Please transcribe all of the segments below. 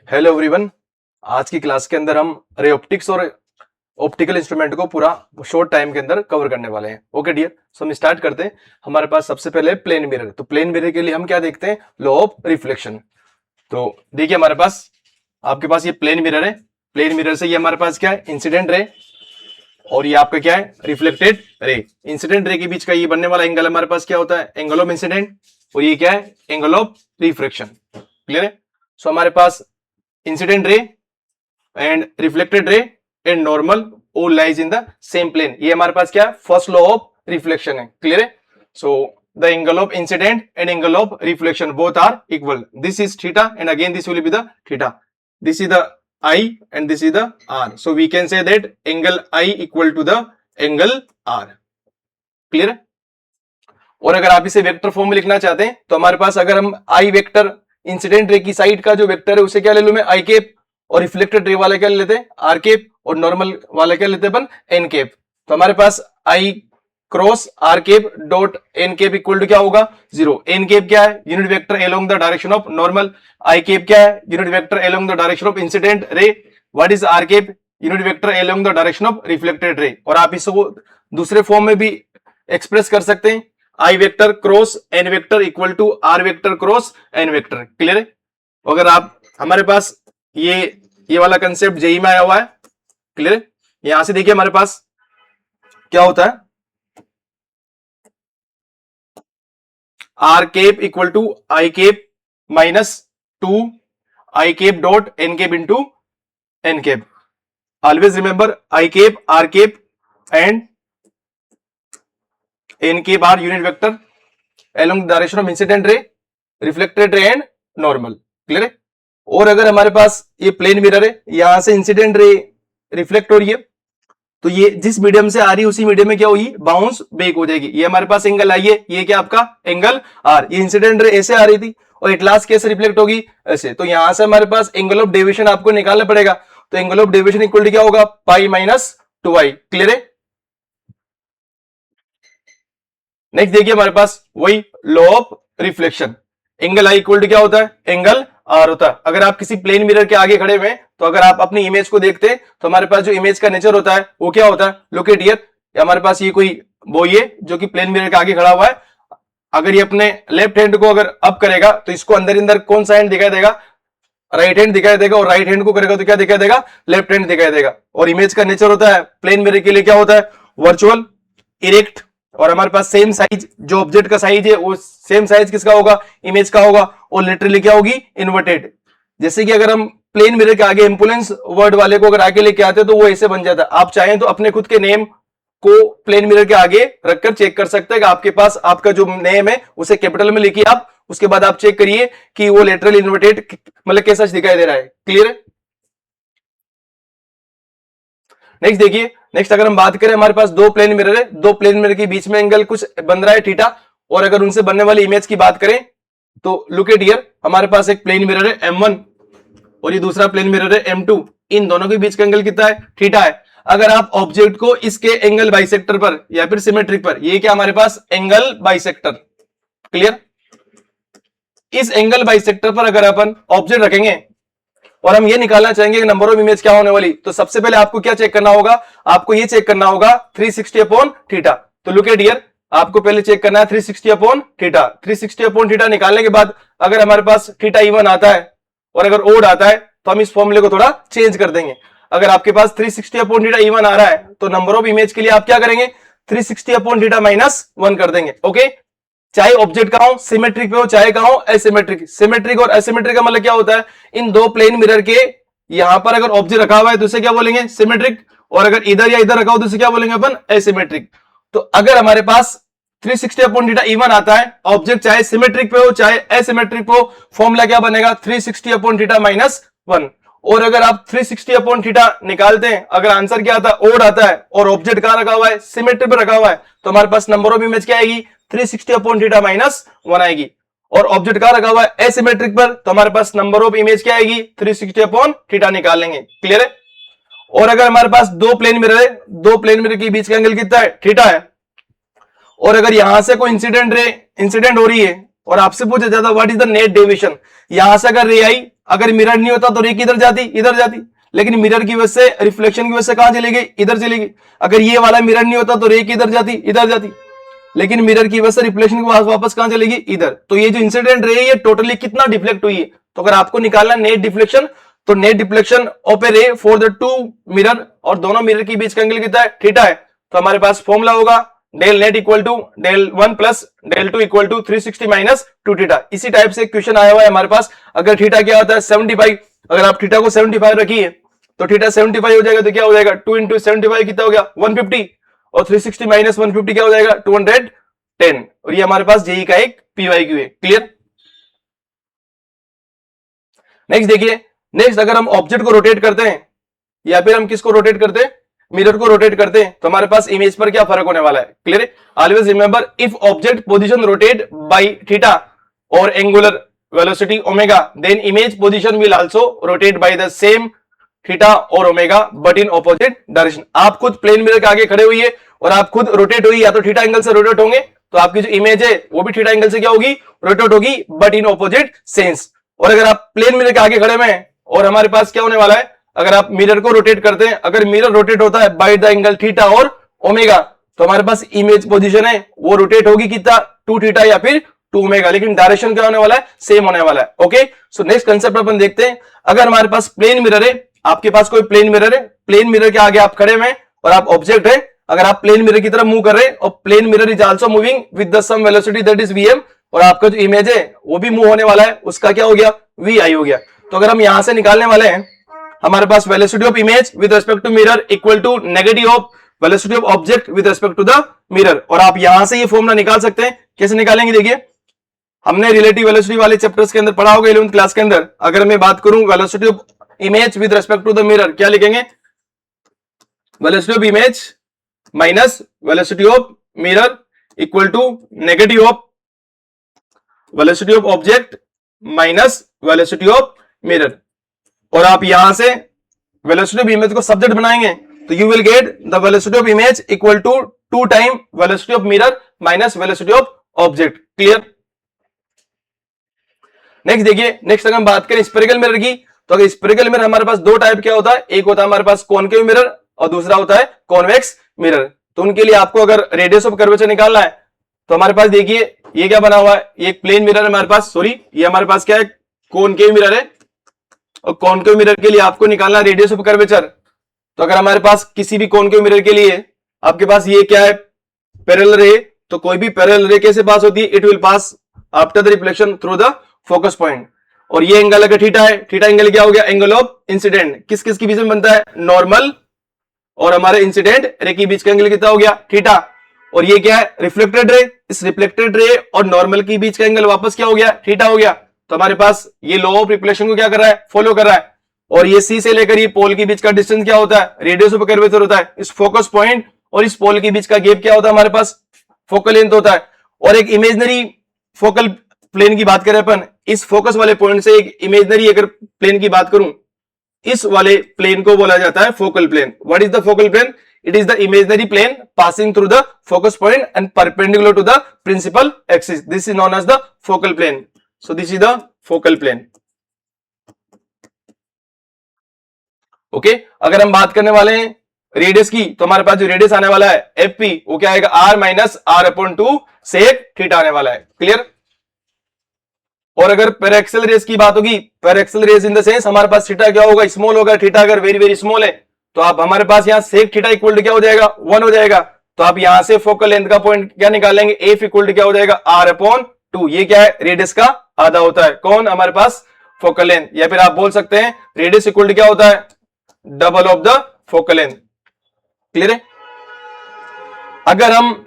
Hello everyone. आज की class के अंदर हम रे ऑप्टिक्स और ऑप्टिकल इंस्ट्रूमेंट को पूरा शॉर्ट टाइम के अंदर कवर करने वाले हैं। ओके डियर, सो हम स्टार्ट करते हैं। हमारे पास सबसे पहले प्लेन मिरर। तो प्लेन मिरर के लिए हम क्या देखते हैं? Law of reflection. तो देखिए हमारे पास आपके पास ये प्लेन मिरर है। प्लेन मिरर से ये हमारे पास क्या है? इंसिडेंट रे, और ये आपका क्या है? रिफ्लेक्टेड रे। इंसिडेंट रे के बीच का ये बनने वाला एंगल हमारे पास क्या होता है? Angle of incident. और ये क्या है? Angle of refraction. क्लियर है? सो हमारे पास incident ray and reflected ray and normal all lies in the same plane। ये हमारे पास क्या है? फर्स्ट लॉ ऑफ रिफ्लेक्शन है। क्लियर है? So the angle of incident and angle of reflection both are equal. This is theta and again this will be the theta. This is the I and this is the R. So we can say that angle I equal to the angle R. Clear है? और अगर आप इसे vector form में लिखना चाहते हैं तो हमारे पास अगर हम I वेक्टर इंसिडेंट रे की साइड का जो वेक्टर है उसे क्या ले लूं मैं? I कैप, और रिफ्लेक्टेड रे वाला क्या ले लेते हैं? R कैप, और नॉर्मल वाला क्या लेते हैं अपन? N cap. तो हमारे पास I cross R cap dot N cap equal to क्या होगा? 0। N कैप क्या है? Unit vector along the direction of normal. I cap क्या है? Unit vector along the direction of incident ray. What is R cap? Unit vector along the direction of reflected ray. और आप इसको दूसरे form में भी एक्सप्रेस कर सकते हैं, I vector cross N vector equal to R vector cross N vector. Clear है? अगर आप हमारे पास ये वाला कंसेप्ट जेई में आया हुआ है। क्लियर है? यहां से देखिए हमारे पास क्या होता है? R cap equal to I cap minus 2 I cap dot N cap into N cap. Always remember I cap, R cap and N cap are unit vector along the direction of incident ray, reflected ray and normal। Clear है? और अगर हमारे पास ये plane mirror है, यहां से incident ray reflect हो रही है, तो ये जिस मीडियम से आ रही है उसी मीडियम में क्या होगी? बाउंस बैक हो जाएगी। ये हमारे पास एंगल आई है, ये क्या आपका एंगल आर। ये इंसिडेंट रे ऐसे आ रही थी और एट लास्ट कैसे रिफ्लेक्ट होगी? ऐसे। तो यहां से हमारे पास एंगल ऑफ डेविएशन आपको निकालना पड़ेगा। तो angle of deviation equal to क्या होगा? Pi minus 2i। क्लियर है? नेक्स्ट देखिए हमारे पास वही law of reflection. Angle I equal to क्या होता है? एंगल आर होता है। अगर आप किसी प्लेन मिरर के आगे खड़े हुए हैं तो अगर आप अपनी इमेज को देखते हैं तो हमारे पास जो इमेज का नेचर होता है वो क्या होता है? Look at here. हमारे पास ये कोई बॉय है जो कि प्लेन मिरर के आगे खड़ा हुआ है। अगर ये अपने लेफ्ट हैंड को अगर अप करेगा तो इसको अंदर अंदर कौन सा हैंड दिखाई देगा? राइट हैंड दिखाई देगा। और राइट हैंड को करेगा तो क्या दिखाई देगा? लेफ्ट हैंड दिखाई देगा। और इमेज का नेचर होता है प्लेन मिरर के लिए क्या होता है? वर्चुअल, इरेक्ट, और हमारे पास सेम साइज, जो ऑब्जेक्ट का साइज है वो सेम साइज किसका होगा? इमेज का होगा। और लिटरली क्या होगी? इन्वर्टेड। जैसे कि अगर हम प्लेन मिरर के आगे एम्बुलेंस वर्ड वाले को अगर आगे लेके आते हैं तो वो ऐसे बन जाता है। आप चाहें तो अपने खुद के नेम को प्लेन मिरर के आगे रखकर चेक कर सकते हैं कि आपके पास आपका जो नेम है उसे कैपिटल में लिखिए आप, उसके बाद आप चेक करिए कि वो लेटरली इन्वर्टेड मतलब कैसा दिखाई दे रहा है। क्लियर है? नेक्स्ट देखिए, नेक्स्ट अगर हम बात करें, हमारे पास दो प्लेन मिरर है, दो प्लेन मिरर के बीच में एंगल कुछ बन रहा है थीटा, और अगर उनसे बनने वाली इमेज की बात करें तो लुक एट हियर। हमारे पास एक प्लेन मिरर है M1 और ये दूसरा प्लेन मिरर है M2। इन दोनों के बीच का एंगल कितना है? थीटा है। अगर आप ऑब्जेक्ट को इसके एंगल बाइसेक्टर पर या फिर सिमेट्रिक पर, ये क्या हमारे पास? Angle bisector. क्लियर? इस एंगल बाइसेक्टर पर अगर अपन ऑब्जेक्ट रखेंगे और हम ये निकालना चाहेंगे कि नंबर ऑफ इमेज क्या होने वाली, तो सबसे पहले आपको क्या चेक करना होगा? आपको ये चेक करना होगा 360 अपॉन थीटा। तो लुक एट हियर, आपको पहले चेक करना है 360 अपॉन थीटा। 360 अपॉन थीटा निकालने के बाद अगर हमारे पास थीटा इवन आता है और अगर ओड आता है तो हम इस फॉर्मूले को थोड़ा चेंज कर देंगे। अगर आपके पास 360 अपॉन थीटा इवन आ रहा है तो नंबर ऑफ इमेज के लिए आप क्या करेंगे? 360 अपॉन थीटा माइनस 1 कर देंगे। ओके? चाहे ऑब्जेक्ट का हो सिमेट्रिक पे हो, चाहे का हो एसिमेट्रिक। सिमेट्रिक और एसिमेट्रिक का मतलब क्या होता है? इन दो प्लेन मिरर के यहां पर अगर ऑब्जेक्ट रखा हुआ है तो उसे क्या बोलेंगे? सिमेट्रिक। और अगर इधर या इधर रखा हो तो उसे क्या बोलेंगे अपन? एसिमेट्रिक। तो अगर हमारे पास 360 अपॉन थीटा इवन आता है, ऑब्जेक्ट चाहे सिमेट्रिक पे हो चाहे एसिमेट्रिक पे हो, फॉर्मूला क्या बनेगा? 360 अपॉन थीटा माइनस 1। और अगर आप 360 अपॉन थीटा निकालते हैं, अगर आंसर क्या आता है? ओड आता है, और ऑब्जेक्ट कहां रखा हुआ है? सिमेट्रिक पे रखा हुआ है, तो हमारे पास नंबर ऑफ इमेज क्या आएगी? 360 अपॉन थीटा माइनस 1 आएगी। और ऑब्जेक्ट कहां रखा हुआ है? एसिमेट्रिक पर, तो हमारे पास नंबर ऑफ इमेज क्या आएगी? 360 अपॉन थीटा निकाल लेंगे। क्लियर है? और अगर हमारे पास दो प्लेन मिरर है, दो प्लेन मिरर के बीच का एंगल कितना है? थीटा है। और अगर यहां से कोई इंसिडेंट हो रही है और आपसे पूछा जाता what is the net deviation, यहां से अगर रे आई, अगर मिरर नहीं होता तो रे किधर जाती, इधर जाती, लेकिन मिरर की वजह से, रिफ्लेक्शन की वजह से कहां चली गई, इधर चली गई। अगर ये वाला मिरर नहीं होता तो रे किधर जाती, इधर जाती, लेकिन मिरर की वजह से रिफ्लेक्शन की वापस कहां चलेगी, इधर। तो ये जो इंसिडेंट रे है ये टोटली कितना डिफ्लेक्ट हुई है। तो अगर आपको निकालना नेट डिफ्लेक्शन, तो नेट डिफ्लेक्शन ऑफ ए रे फॉर द टू मिरर, और दोनों मिरर के बीच का एंगल कितना है, थीटा है। तो हमारे पास फॉर्मूला होगा del net equal to del 1 plus del 2 equal to 360 minus 2 theta. इसी टाइप से क्वेश्चन आया हुआ है हमारे पास। अगर थीटा क्या होता है 75, अगर आप थीटा को 75 रखिए तो थीटा 75 हो जाएगा, तो क्या हो जाएगा 2 इंटू 75 कितना हो गया 150, और 360 माइनस 150 क्या हो जाएगा 210। और ये हमारे पास जेई का एक पीवाईक्यू है। क्लियर। नेक्स्ट देखिए, नेक्स्ट अगर हम ऑब्जेक्ट को रोटेट करते हैं या फिर हम किसको रोटेट करते हैं, मिरर को रोटेट करते हैं, तो हमारे पास इमेज पर क्या फर्क होने वाला है। क्लियर है। Always remember if object position rotate by theta और angular velocity omega, then image position will also rotate by the same theta और omega but in opposite direction. आप खुद प्लेन मिरर के आगे खड़े हुई और आप खुद रोटेट हुई, या तो थीटा एंगल से रोटेट होंगे, तो आपकी जो इमेज है वो भी थीटा एंगल से क्या होगी, रोटेट होगी, बट इन ऑपोजिट सेंस। और अगर आप प्लेन मिरर के आगे खड़े में हैं और हमारे पास क्या होने वाला है, अगर आप मिरर को रोटेट करते हैं, अगर मिरर रोटेट होता है बाय द एंगल थीटा और ओमेगा, तो हमारे पास इमेज पोजीशन है वो रोटेट होगी कितना 2 थीटा या फिर 2 ओमेगा, लेकिन डायरेक्शन क्या होने वाला है, सेम होने वाला है। ओके, सो नेक्स्ट कंसेप्ट अपन देखते हैं। अगर हमारे पास प्लेन मिरर है, आपके पास कोई प्लेन मिरर है, प्लेन मिरर के आगे आप खड़े हैं और आप ऑब्जेक्ट है, अगर आप प्लेन मिरर की तरफ मूव कर रहे हैं और plane mirror is also moving with the same velocity that is VM, और आपका जो इमेज है वो भी मूव होने वाला है, उसका क्या हो गया वी आई हो गया। तो अगर हम यहां से निकालने वाले हैं, हमारे पास velocity of image with respect to mirror equal to negative of velocity of object with respect to the mirror, और आप यहां से ये फॉर्मूला निकाल सकते हैं। कैसे निकालेंगे, देखिए हमने रिलेटिव वेलोसिटी वाले चैप्टर्स के अंदर पढ़ा होगा 11th क्लास के अंदर। अगर मैं बात करूं velocity of image with respect to the mirror, क्या लिखेंगे, velocity of image minus velocity of mirror equal to negative of velocity of object minus velocity of mirror, और आप यहां से वेलोसिटी ऑफ इमेज को सब्जेक्ट बनाएंगे तो you will get the velocity of image equal to 2 time velocity of mirror minus velocity of object. Clear. Next देखिए, next अगर हम बात करें स्फेरिकल मिरर की, तो अगर स्फेरिकल मिरर हमारे पास दो टाइप क्या होता है, एक होता है हमारे पास कॉनकेव मिरर और दूसरा होता है कॉन्वेक्स मिरर। तो उनके लिए आपको अगर रेडियस ऑफ कर्वेचर निकालना है, तो हमारे पास देखिए ये क्या बना हुआ है, ये एक प्लेन मिरर है हमारे पास, सॉरी ये हमारे पास क्या है कॉनकेव मिरर है, और कॉनकेव मिरर के लिए आपको निकालना है रेडियस ऑफ कर्वेचर। तो अगर हमारे पास किसी भी कॉनकेव मिरर के लिए आपके पास ये क्या है पैरेलल रे, तो कोई भी पैरेलल रे कैसे पास होती है, it will pass after the reflection through the focus point. और ये एंगल अगर थीटा है, थीटा एंगल क्या हो गया, एंगल ऑफ इंसिडेंट। किस किस के बीच में बनता है, नॉर्मल और हमारे इंसिडेंट रे के बीच का एंगल कितना हो गया, थीटा। और ये क्या है रिफ्लेक्टेड रे, इस रिफ्लेक्टेड रे और नॉर्मल के बीच का एंगल वापस क्या हो गया, थीटा हो गया। तो हमारे पास ये लॉ ऑफ रिफ्लेक्शन को क्या कर रहा है, फॉलो कर रहा है। और ये सी से लेकर ये पोल के बीच का डिस्टेंस क्या होता है, रेडियस ऑफ कर्वेचर होता है। इस फोकस पॉइंट और इस पोल के बीच का गैप क्या होता है, हमारे पास फोकल लेंथ होता है। और एक इमेजिनरी फोकल प्लेन की बात करें अपन, इस फोकस वाले पॉइंट से एक इमेजिनरी अगर प्लेन की बात करूं, इस वाले प्लेन को बोला जाता है focal plane. What is the focal plane, it is the imaginary plane passing through the focus point and perpendicular to the principal axis, this is known as the focal plane. So this is the focal plane. Okay, अगर हम बात करने वाले हैं radius की, तो हमारे पास जो रेडियस आने वाला है एफ पी, वो क्या आएगा R minus R upon 2 sec theta आने वाला है। क्लियर। और अगर पैराक्सियल रेस की बात होगी, paraxial race in the sense हमारे पास थीटा क्या होगा, स्मॉल होगा। थीटा अगर वेरी वेरी स्मॉल है तो आप हमारे पास यहाँ सेक थीटा इक्वल टू क्या हो जाएगा 1 हो जाएगा। तो आप यहां से फोकल लेंथ का पॉइंट क्या निकालेंगे, एफ इक्वल टू क्या हो जाएगा आर अपॉन 2। ये क्या है रेडियस का आधा होता है, कौन हमारे पास फोकल लेंथ, या फिर आप बोल सकते हैं रेडियस इक्वल टू क्या होता है double of the focal length. Clear है। अगर हम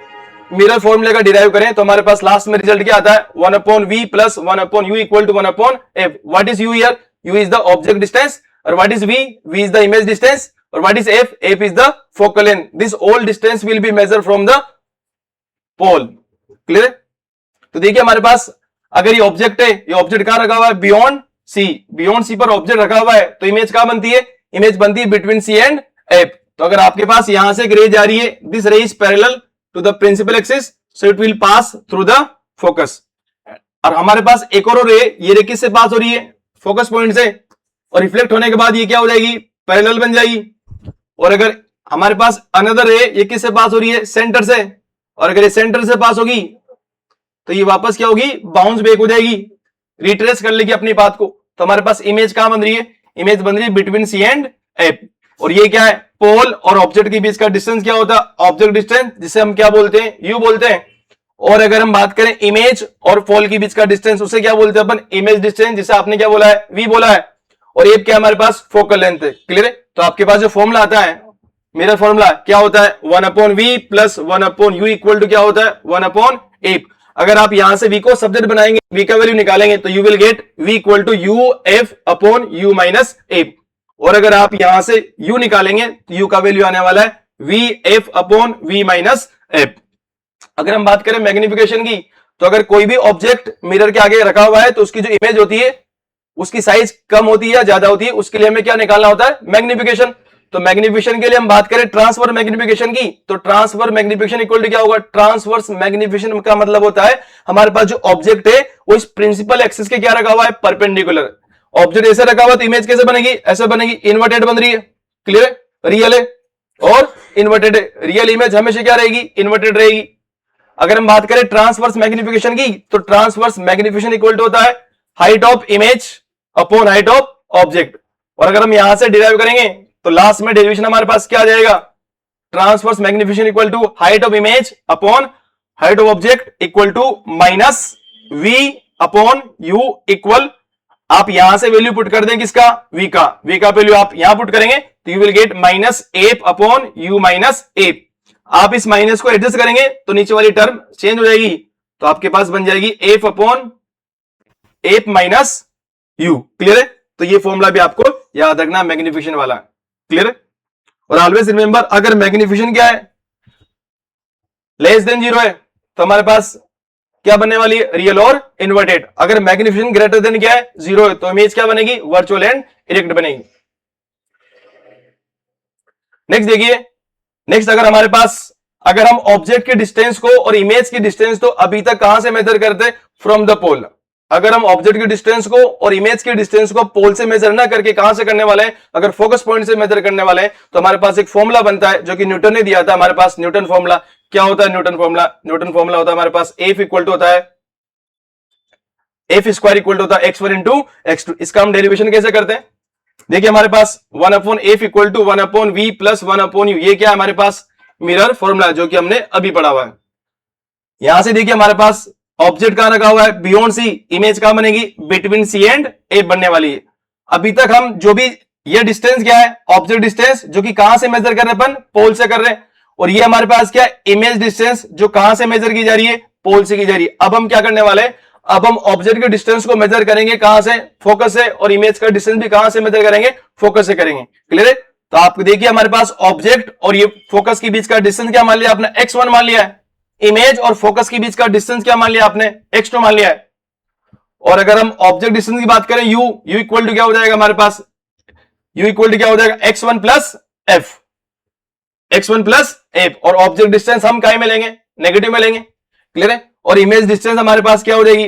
मिरर फॉर्मूले का डिराइव करें तो हमारे पास लास्ट में रिजल्ट क्या आता है 1 upon v plus 1 upon you equal to 1 upon f. What is u here, u is the object distance, और what is v, v is the image distance, और what is f, f is the focal length. This all distance will be measure from the pole. Clear है। तो देखिए हमारे पास अगर ये object है, ये ऑब्जेक्ट कहां रखा हुआ है बियॉन्ड सी, बियॉन्ड सी पर ऑब्जेक्ट रखा हुआ है, तो इमेज कहां बनती है, इमेज बनती है बिटवीन सी एंड एफ। तो अगर आपके पास यहां से एक रे जा रही है, दिस रे is parallel to the principal axis, so it will pass through the focus, और हमारे पास एक और रे, ये रे किससे पास हो रही है, फोकस पॉइंट से, और रिफ्लेक्ट होने के बाद ये क्या हो जाएगी, पैरेलल बन जाएगी। और अगर हमारे पास अनदर रे, ये किससे पास हो रही है, सेंटर से, और अगर ये सेंटर से पास होगी तो ये वापस क्या होगी, बाउंस बैक हो जाएगी, रिट्रेस कर लेगी अपनी बात को। तो हमारे पास इमेज कहां बन रही है, इमेज बन रही है बिटवीन सी एंड एफ। और ये क्या है, पोल और ऑब्जेक्ट के बीच का डिस्टेंस क्या होता है, ऑब्जेक्ट डिस्टेंस, जिसे हम क्या बोलते हैं, यू बोलते हैं। और अगर हम बात करें इमेज और पोल के बीच का डिस्टेंस, उसे क्या बोलते हैं अपन, इमेज डिस्टेंस, जिसे आपने क्या बोला है, वी बोला है। और एफ क्या हमारे पास, फोकल लेंथ है। क्लियर है। तो आपके पास जो फॉर्मूला आता है, मिरर फॉर्मूला क्या होता है, 1/v plus 1/u equal to क्या होता है, 1/एफ। अगर आप यहां से v को सब्जेक्ट बनाएंगे, v का वैल्यू निकालेंगे, तो you will get v equal to u f upon u minus f. और अगर आप यहां से u निकालेंगे तो u का वैल्यू आने वाला है v F upon v minus F. अगर हम बात करें मैग्निफिकेशन की, तो अगर कोई भी ऑब्जेक्ट मिरर के आगे रखा हुआ है तो उसकी जो इमेज होती है उसकी साइज कम होती है या ज्यादा होती है, उसके लिए हमें क्या निकालना होता है, मैग्निफिकेशन। तो मैग्निफिकेशन के लिए हम बात करें ट्रांसफर मैग्निफिकेशन की, तो ट्रांसफर मैग्निफिकेशन इक्वल टू क्या होगा, ट्रांसवर्स मैग्निफिकेशन का मतलब होता है हमारे पास जो ऑब्जेक्ट है वो इस प्रिंसिपल एक्सिस के क्या रखा हुआ है, परपेंडिकुलर। ऑब्जेक्ट ऐसे रखा हुआ तो इमेज कैसे बनेगी, ऐसे बनेगी, इन्वर्टेड बन रही है। क्लियर है, रियल है और इन्वर्टेड है, रियल इमेज हमेशा क्या रहेगी, इन्वर्टेड रहेगी। अगर हम बात करें ट्रांसवर्स मैग्निफिकेशन की, तो ट्रांसवर्स मैग्निफिकेशन इक्वल टू होता है height of image upon height of object. और अगर हम यहां से डिराइव करेंगे तो लास्ट में डेरिवेशन हमारे पास क्या आ जाएगा, transverse magnification equal to height of image upon height of object equal to minus v upon you equal, आप यहां से वैल्यू पुट कर दें किसका, v का वैल्यू आप यहां पुट करेंगे तो you will get minus f upon u minus F. आप इस माइनस को एडजस्ट करेंगे तो नीचे वाली टर्म चेंज हो जाएगी, तो आपके पास बन जाएगी F upon f minus you. Clear है। तो ये फॉर्मूला भी आपको याद रखना मैग्निफिकेशन वाला। क्लियर है। और ऑलवेज रिमेंबर, अगर मैग्निफिकेशन क्या है, लेस देन 0 है, तो हमारे पास क्या बनने वाली है, रियल और इन्वर्टेड। अगर मैग्निफिकेशन ग्रेटर देन क्या है, 0 है, तो इमेज क्या बनेगी, वर्चुअल एंड इरेक्ट बनेगी। नेक्स्ट देखिए, नेक्स्ट अगर हम ऑब्जेक्ट के डिस्टेंस को और इमेज की डिस्टेंस तो अभी तक कहां से मेजर करते, फ्रॉम द पोल। अगर हम ऑब्जेक्ट के डिस्टेंस को और इमेज के डिस्टेंस को पोल से मेजर ना करके कहां से करने वाले हैं, अगर फोकस पॉइंट से मेजर करने वाले हैं, तो हमारे पास एक फॉर्मूला बनता है जो कि न्यूटन ने दिया था। हमारे पास न्यूटन फॉर्मूला क्या होता है, न्यूटन फॉर्मूला होता है हमारे पास एफ इक्वल टू होता है एफ स्क्वायर इक्वल टू होता है x1 इंटू x2। इसका हम डेरिवेशन कैसे करते हैं, देखिए हमारे पास 1/f equal to 1/v plus 1/u, ये क्या है हमारे पास, मिरर फॉर्मूला जो कि हमने अभी पढ़ा हुआ है। यहां से देखिए हमारे पास ऑब्जेक्ट कहां रखा हुआ है, बियॉन्ड सी, इमेज कहां बनेगी, बिटवीन सी एंड ए बनने वाली है। अभी तक हम जो भी, ये डिस्टेंस क्या है, ऑब्जेक्ट डिस्टेंस, जो कि कहां से मेजर कर रहे हैं अपन, पोल से कर रहे हैं। और ये हमारे पास क्या है, इमेज डिस्टेंस, जो कहां से मेजर की जा रही है, पोल से की जा रही है। अब हम क्या करने वाले हैं, अब हम ऑब्जेक्ट के डिस्टेंस को मेजर करेंगे कहां से, फोकस से, और इमेज का डिस्टेंस भी कहां से मेजर करेंगे, फोकस से करेंगे। क्लियर है। तो आप देखिए हमारे पास ऑब्जेक्ट और ये फोकस के बीच का डिस्टेंस क्या मान लिया आपने, x1 मान लिया है। इमेज और फोकस के बीच का डिस्टेंस क्या मान लिया आपने, x2 मान लिया है। और अगर हम ऑब्जेक्ट डिस्टेंस की बात करें, u इक्वल टू क्या हो जाएगा हमारे पास, u इक्वल टू क्या हो जाएगा, x1 plus F, x1 plus F. और ऑब्जेक्ट डिस्टेंस हम क्या में लेंगे, नेगेटिव में लेंगे। क्लियर है। और इमेज डिस्टेंस हमारे पास क्या हो जाएगी,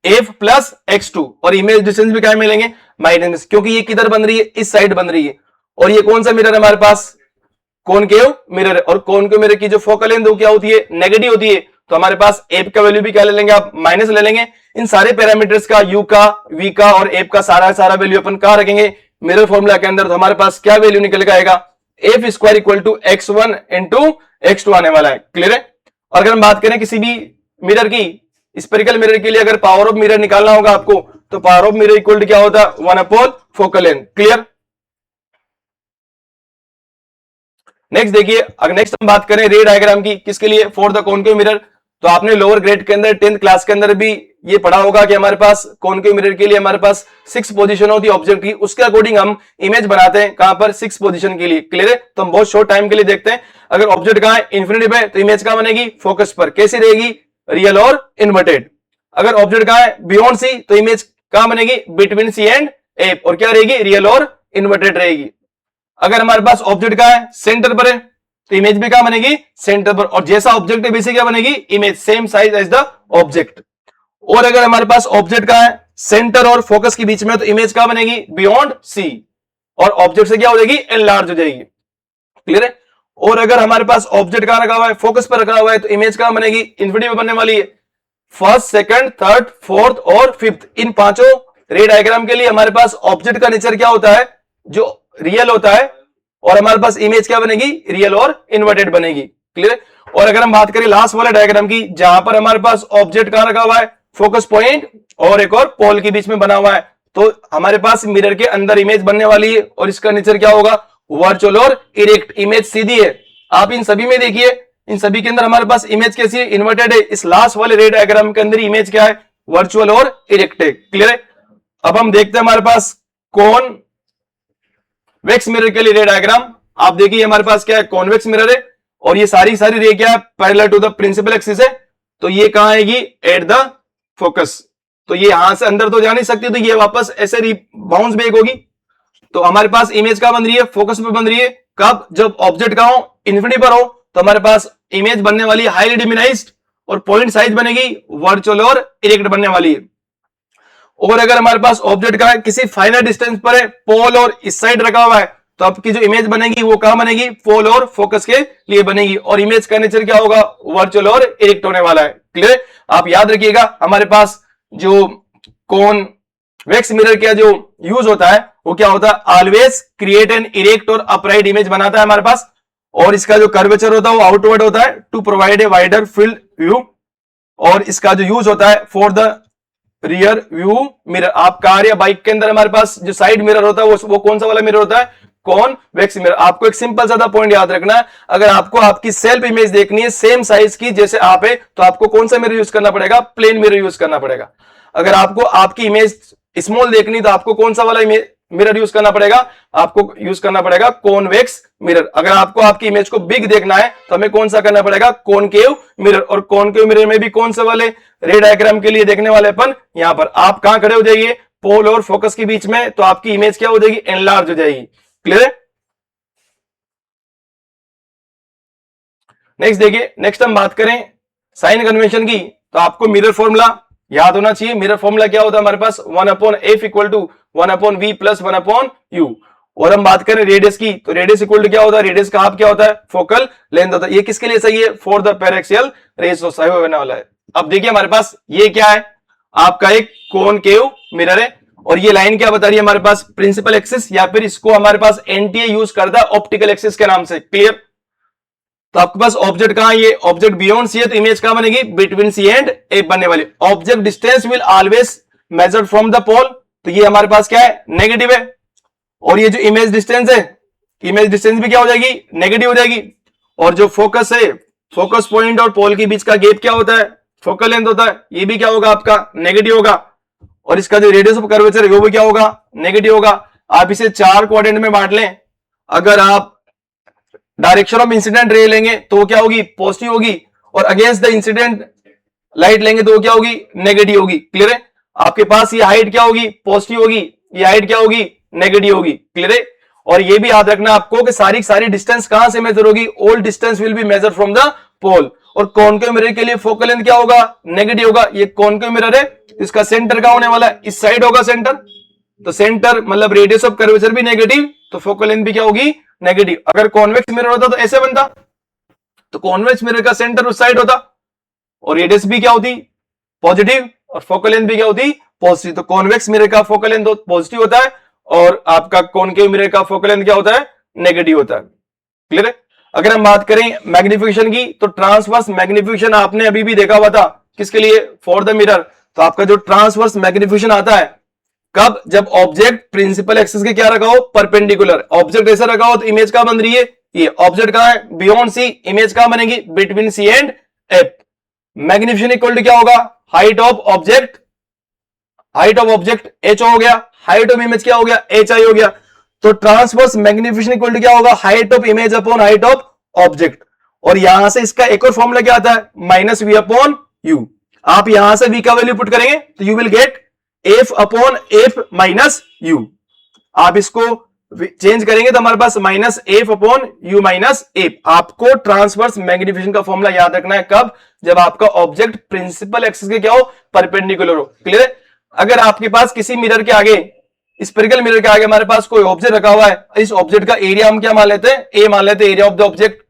एफ प्लस x2, और इमेज डिस्टेंस भी क्या में लेंगे, माइनस, क्योंकि ये किधर बन रही है, इस साइड बन रही है। और ये कौन सा मिरर है हमारे पास, कॉनकेव मिरर है। और कॉनकेव मिरर की जो फोकल लेंथ क्या होती है, नेगेटिव होती है। तो हमारे पास एफ का वैल्यू भी क्या ले लेंगे आप, माइनस ले लेंगे। इन सारे पैरामीटर्स का, यू का, वी का और एफ का सारा वैल्यू अपन कहां रखेंगे, मिरर फॉर्मूला के अंदर। तो हमारे पास क्या वैल्यू निकल के आएगा, f square equal to x1 into x2 आने वाला है। क्लियर है। और अगर हम बात करें किसी भी मिरर की, स्पेरिकल मिरर के लिए अगर पावर ऑफ मिरर निकालना होगा आपको, तो power of mirror equal to क्या होता है, 1 फोकल लेंथ। क्लियर। नेक्स्ट देखिए, अगर नेक्स्ट हम बात करें रे डायग्राम की, किसके लिए, फॉर द कॉनकेव मिरर। तो आपने लोअर ग्रेड के अंदर 10th क्लास के अंदर भी ये पढ़ा होगा कि हमारे पास कॉनकेव मिरर के लिए हमारे पास 6 पोजीशन होती है ऑब्जेक्ट की, उसके अकॉर्डिंग हम इमेज बनाते हैं कहां पर, 6 पोजीशन के लिए। क्लियर है। तो हम बहुत शॉर्ट टाइम के लिए देखते हैं। अगर ऑब्जेक्ट कहां है, इन्फिनिटी पे, तो इमेज कहां बनेगी, फोकस पर। कैसी रहेगी, रियल और इन्वर्टेड। अगर ऑब्जेक्ट कहां है, बियॉन्ड सी, तो इमेज कहां बनेगी, बिटवीन सी एंड एफ, और क्या रहेगी, रियल और इन्वर्टेड रहेगी। अगर हमारे पास ऑब्जेक्ट कहां है, सेंटर पर है, तो इमेज भी क्या बनेगी, सेंटर पर। और जैसा ऑब्जेक्ट है वैसे क्या बनेगी, image, same size as the object. और अगर हमारे पास ऑब्जेक्ट कहां है, सेंटर और फोकस के बीच में, तो इमेज कहां बनेगी, बियॉन्ड सी, और ऑब्जेक्ट से क्या हो जाएगी, एनलार्ज हो जाएगी। क्लियर है। और अगर हमारे पास ऑब्जेक्ट कहां रखा हुआ है, फोकस पर रखा हुआ है, तो इमेज कहां बनेगी, इन्फिनिटी में बनने वाली है। फर्स्ट, सेकंड, थर्ड, फोर्थ और फिफ्थ, इन पांचों रे डायग्राम के लिए हमारे पास ऑब्जेक्ट का नेचर क्या होता है, जो रियल होता है, और हमारे पास इमेज क्या बनेगी, रियल और इन्वर्टेड बनेगी। क्लियर है। और अगर हम बात करें लास्ट वाले डायग्राम की, जहां पर हमारे पास ऑब्जेक्ट कहां रखा हुआ है, फोकस पॉइंट और एक और पोल के बीच में बना हुआ है, तो हमारे पास मिरर के अंदर इमेज बनने वाली है, और इसका नेचर क्या होगा, वर्चुअल और इरेक्ट। इमेज सीधी है। आप इन सभी में देखिए, इन सभी के अंदर हमारे पास इमेज कैसी है, इन्वर्टेड है। इस लास्ट वाले रे डायग्राम के अंदर इमेज क्या है, वर्चुअल और इरेक्ट है। क्लियर है। अब हम देखते हैं हमारे पास कॉन्वेक्स मिरर के लिए रे डायग्राम। आप देखिए हमारे पास क्या है, कॉन्वेक्स मिरर है, और ये सारी रे क्या है, parallel to the principal axis है। तो ये कहां आएगी, एट द फोकस। तो ये यहां से अंदर तो जा नहीं सकती, तो ये वापस ऐसे बाउंस बैक होगी। तो हमारे पास इमेज कहां बन रही है, फोकस पे बन रही है। कब, जब ऑब्जेक्ट कहां हो, इन्फिनिटी पर हो, तो हमारे पास इमेज बनने वाली है हाईली डिमिनाइज्ड, और पॉइंट साइज बनेगी वर्चुअल और इरेक्ट बनने वाली है। और अगर हमारे पास ऑब्जेक्ट का किसी फाइनल डिस्टेंस पर है, पोल और इस साइड रखा हुआ है, तो आपकी जो इमेज बनेगी वो कहां बनेगी, पोल और फोकस के लिए बनेगी, और इमेज का नेचर क्या होगा, वर्चुअल और इरेक्ट होने वाला है। क्लियर। आप याद रखिएगा, हमारे पास जो कॉन्वेक्स मिरर का जो यूज होता है वो क्या होता है, ऑलवेज क्रिएट एन इरेक्ट और अपराइट इमेज बनाता है हमारे पास, और इसका जो कर्वेचर होता है वो आउटवर्ड होता है, to provide a wider field view. और इसका जो यूज होता है for the rear view mirror. आप कार या बाइक के अंदर हमारे पास जो साइड मिरर होता है वो कौन सा वाला मिरर होता है, कॉन्वेक्स मिरर। आपको एक सिंपल सा पॉइंट याद रखना है, अगर आपको आपकी सेल्फ इमेज देखनी है सेम साइज की जैसे आप है, तो आपको कौन सा मिरर यूज करना पड़ेगा, प्लेन मिरर यूज करना पड़ेगा। अगर आपको आपकी इमेज स्मॉल देखनी, तो आपको कौन सा वाला मिरर यूज करना पड़ेगा, आपको यूज करना पड़ेगा कॉन्वेक्स मिरर। अगर आपको आपकी इमेज को बिग देखना है, तो हमें कौन सा करना पड़ेगा, कॉनकेव मिरर। और कॉनकेव मिरर में भी कौन से वाले रे डायग्राम के लिए देखने वाले अपन, यहां पर आप कहां खड़े हो जाइए, पोल और फोकस के बीच में, तो आपकी इमेज क्या हो जाएगी, एनलार्ज हो जाएगी। क्लियर है। नेक्स्ट देखिए, नेक्स्ट हम बात करें साइन कन्वेंशन की, तो आपको मिरर फॉर्मूला याद होना चाहिए। मिरर फॉर्मूला क्या होता है हमारे पास, 1/f equal to 1/v plus 1/u। और हम बात करें रेडियस की, तो रेडियस इक्वल टू क्या होता है, रेडियस का हाफ क्या होता है, फोकल लेंथ होता है। ये किसके लिए सही है, फॉर द पैरेक्सियल रेज, तो सही होने वाला है। अब देखिए हमारे पास ये क्या है, आपका एक कॉनकेव मिरर है, और ये लाइन क्या बता रही है हमारे पास, प्रिंसिपल एक्सिस, या फिर इसको हमारे पास एनटीए यूज करता है ऑप्टिकल एक्सिस के नाम से। क्लियर। तो आपके पास ऑब्जेक्ट कहां, ये ऑब्जेक्ट बियॉन्ड सी है, तो इमेज कहां बनेगी, बिटवीन सी एंड ए बनने वाली। Object distance will always measured from the pole, तो ये हमारे पास क्या है, नेगेटिव है। और ये जो इमेज डिस्टेंस है, इमेज डिस्टेंस भी क्या हो जाएगी, नेगेटिव हो जाएगी। और जो फोकस है, फोकस पॉइंट और पोल के बीच का गैप क्या होता है, फोकल लेंथ होता है, ये भी क्या होगा आपका, नेगेटिव होगा। और इसका जो रेडियस ऑफ कर्वेचर है वो भी क्या होगा, नेगेटिव होगा। आप इसे 4 क्वाड्रेंट में बांट लें, अगर आप डायरेक्शन ऑफ इंसिडेंट रे लेंगे तो वो क्या होगी, पॉजिटिव होगी, और अगेंस्ट द इंसिडेंट लाइट लेंगे तो वो क्या होगी, नेगेटिव होगी। क्लियर है। आपके पास ये हाइट क्या होगी, पॉजिटिव होगी, ये हाइट क्या होगी, नेगेटिव होगी। क्लियर है। और ये भी याद रखना आपको कि सारी डिस्टेंस कहां से मेजर होगी, all distance will be measure from the pole. और कॉनकेव मिरर के लिए फोकल लेंथ क्या होगा, नेगेटिव होगा। ये कॉनकेव मिरर है, इसका सेंटर क्या होने वाला है, इस साइड होगा सेंटर, तो सेंटर मतलब रेडियस ऑफ कर्वेचर भी नेगेटिव, तो फोकल लेंथ भी क्या होगी, नेगेटिव। अगर कॉन्वेक्स मिरर होता तो ऐसे बनता, तो कॉन्वेक्स मिरर का सेंटर उस साइड होता, और रेडियस भी क्या होती, पॉजिटिव, और फोकल लेंथ भी क्या होती, पॉजिटिव। तो कॉन्वेक्स मिरर का फोकल लेंथ पॉजिटिव होता है, और आपका कॉनकेव मिरर का फोकल लेंथ क्या होता है, नेगेटिव होता है। क्लियर है। अगर हम बात करें मैग्निफिकेशन की, तो ट्रांसवर्स मैग्निफिकेशन आपने अभी भी देखा हुआ था, किसके लिए, फॉर द मिरर। तो आपका जो ट्रांसवर्स मैग्निफिकेशन आता है कब, जब ऑब्जेक्ट प्रिंसिपल एक्सिस के क्या रखा हो, परपेंडिकुलर। ऑब्जेक्ट ऐसा रखा हो तो इमेज कहां बन रही है, ये ऑब्जेक्ट कहां है, बियॉन्ड सी, इमेज कहां बनेगी, between C and F. Magnification equal to क्या होगा, height of object, height of object H हो गया, हाइट ऑफ इमेज क्या हो गया, एच आई हो गया। तो ट्रांसवर्स मैग्निफिकेशन इक्वल टू क्या होगा, height of image upon height of object. और यहां से इसका एक और फॉर्मूला क्या आता है, माइनस वी अपॉन यू। आप यहां से वी का वैल्यू पुट करेंगे तो you will get f upon f minus u. आप इसको चेंज करेंगे तो हमारे पास minus f upon u minus f. आपको ट्रांसवर्स मैग्निफिकेशन का फॉर्मूला याद रखना है कब, जब आपका ऑब्जेक्ट प्रिंसिपल एक्सिस के क्या हो, परपेंडिकुलर हो। क्लियर है? अगर आपके पास किसी मिरर के आगे, स्फेरिकल मिरर के आगे हमारे पास कोई ऑब्जेक्ट रखा हुआ है, इस ऑब्जेक्ट का एरिया हम क्या मान लेते हैं, ए मान लेते हैं, एरिया ऑफ द ऑब्जेक्ट।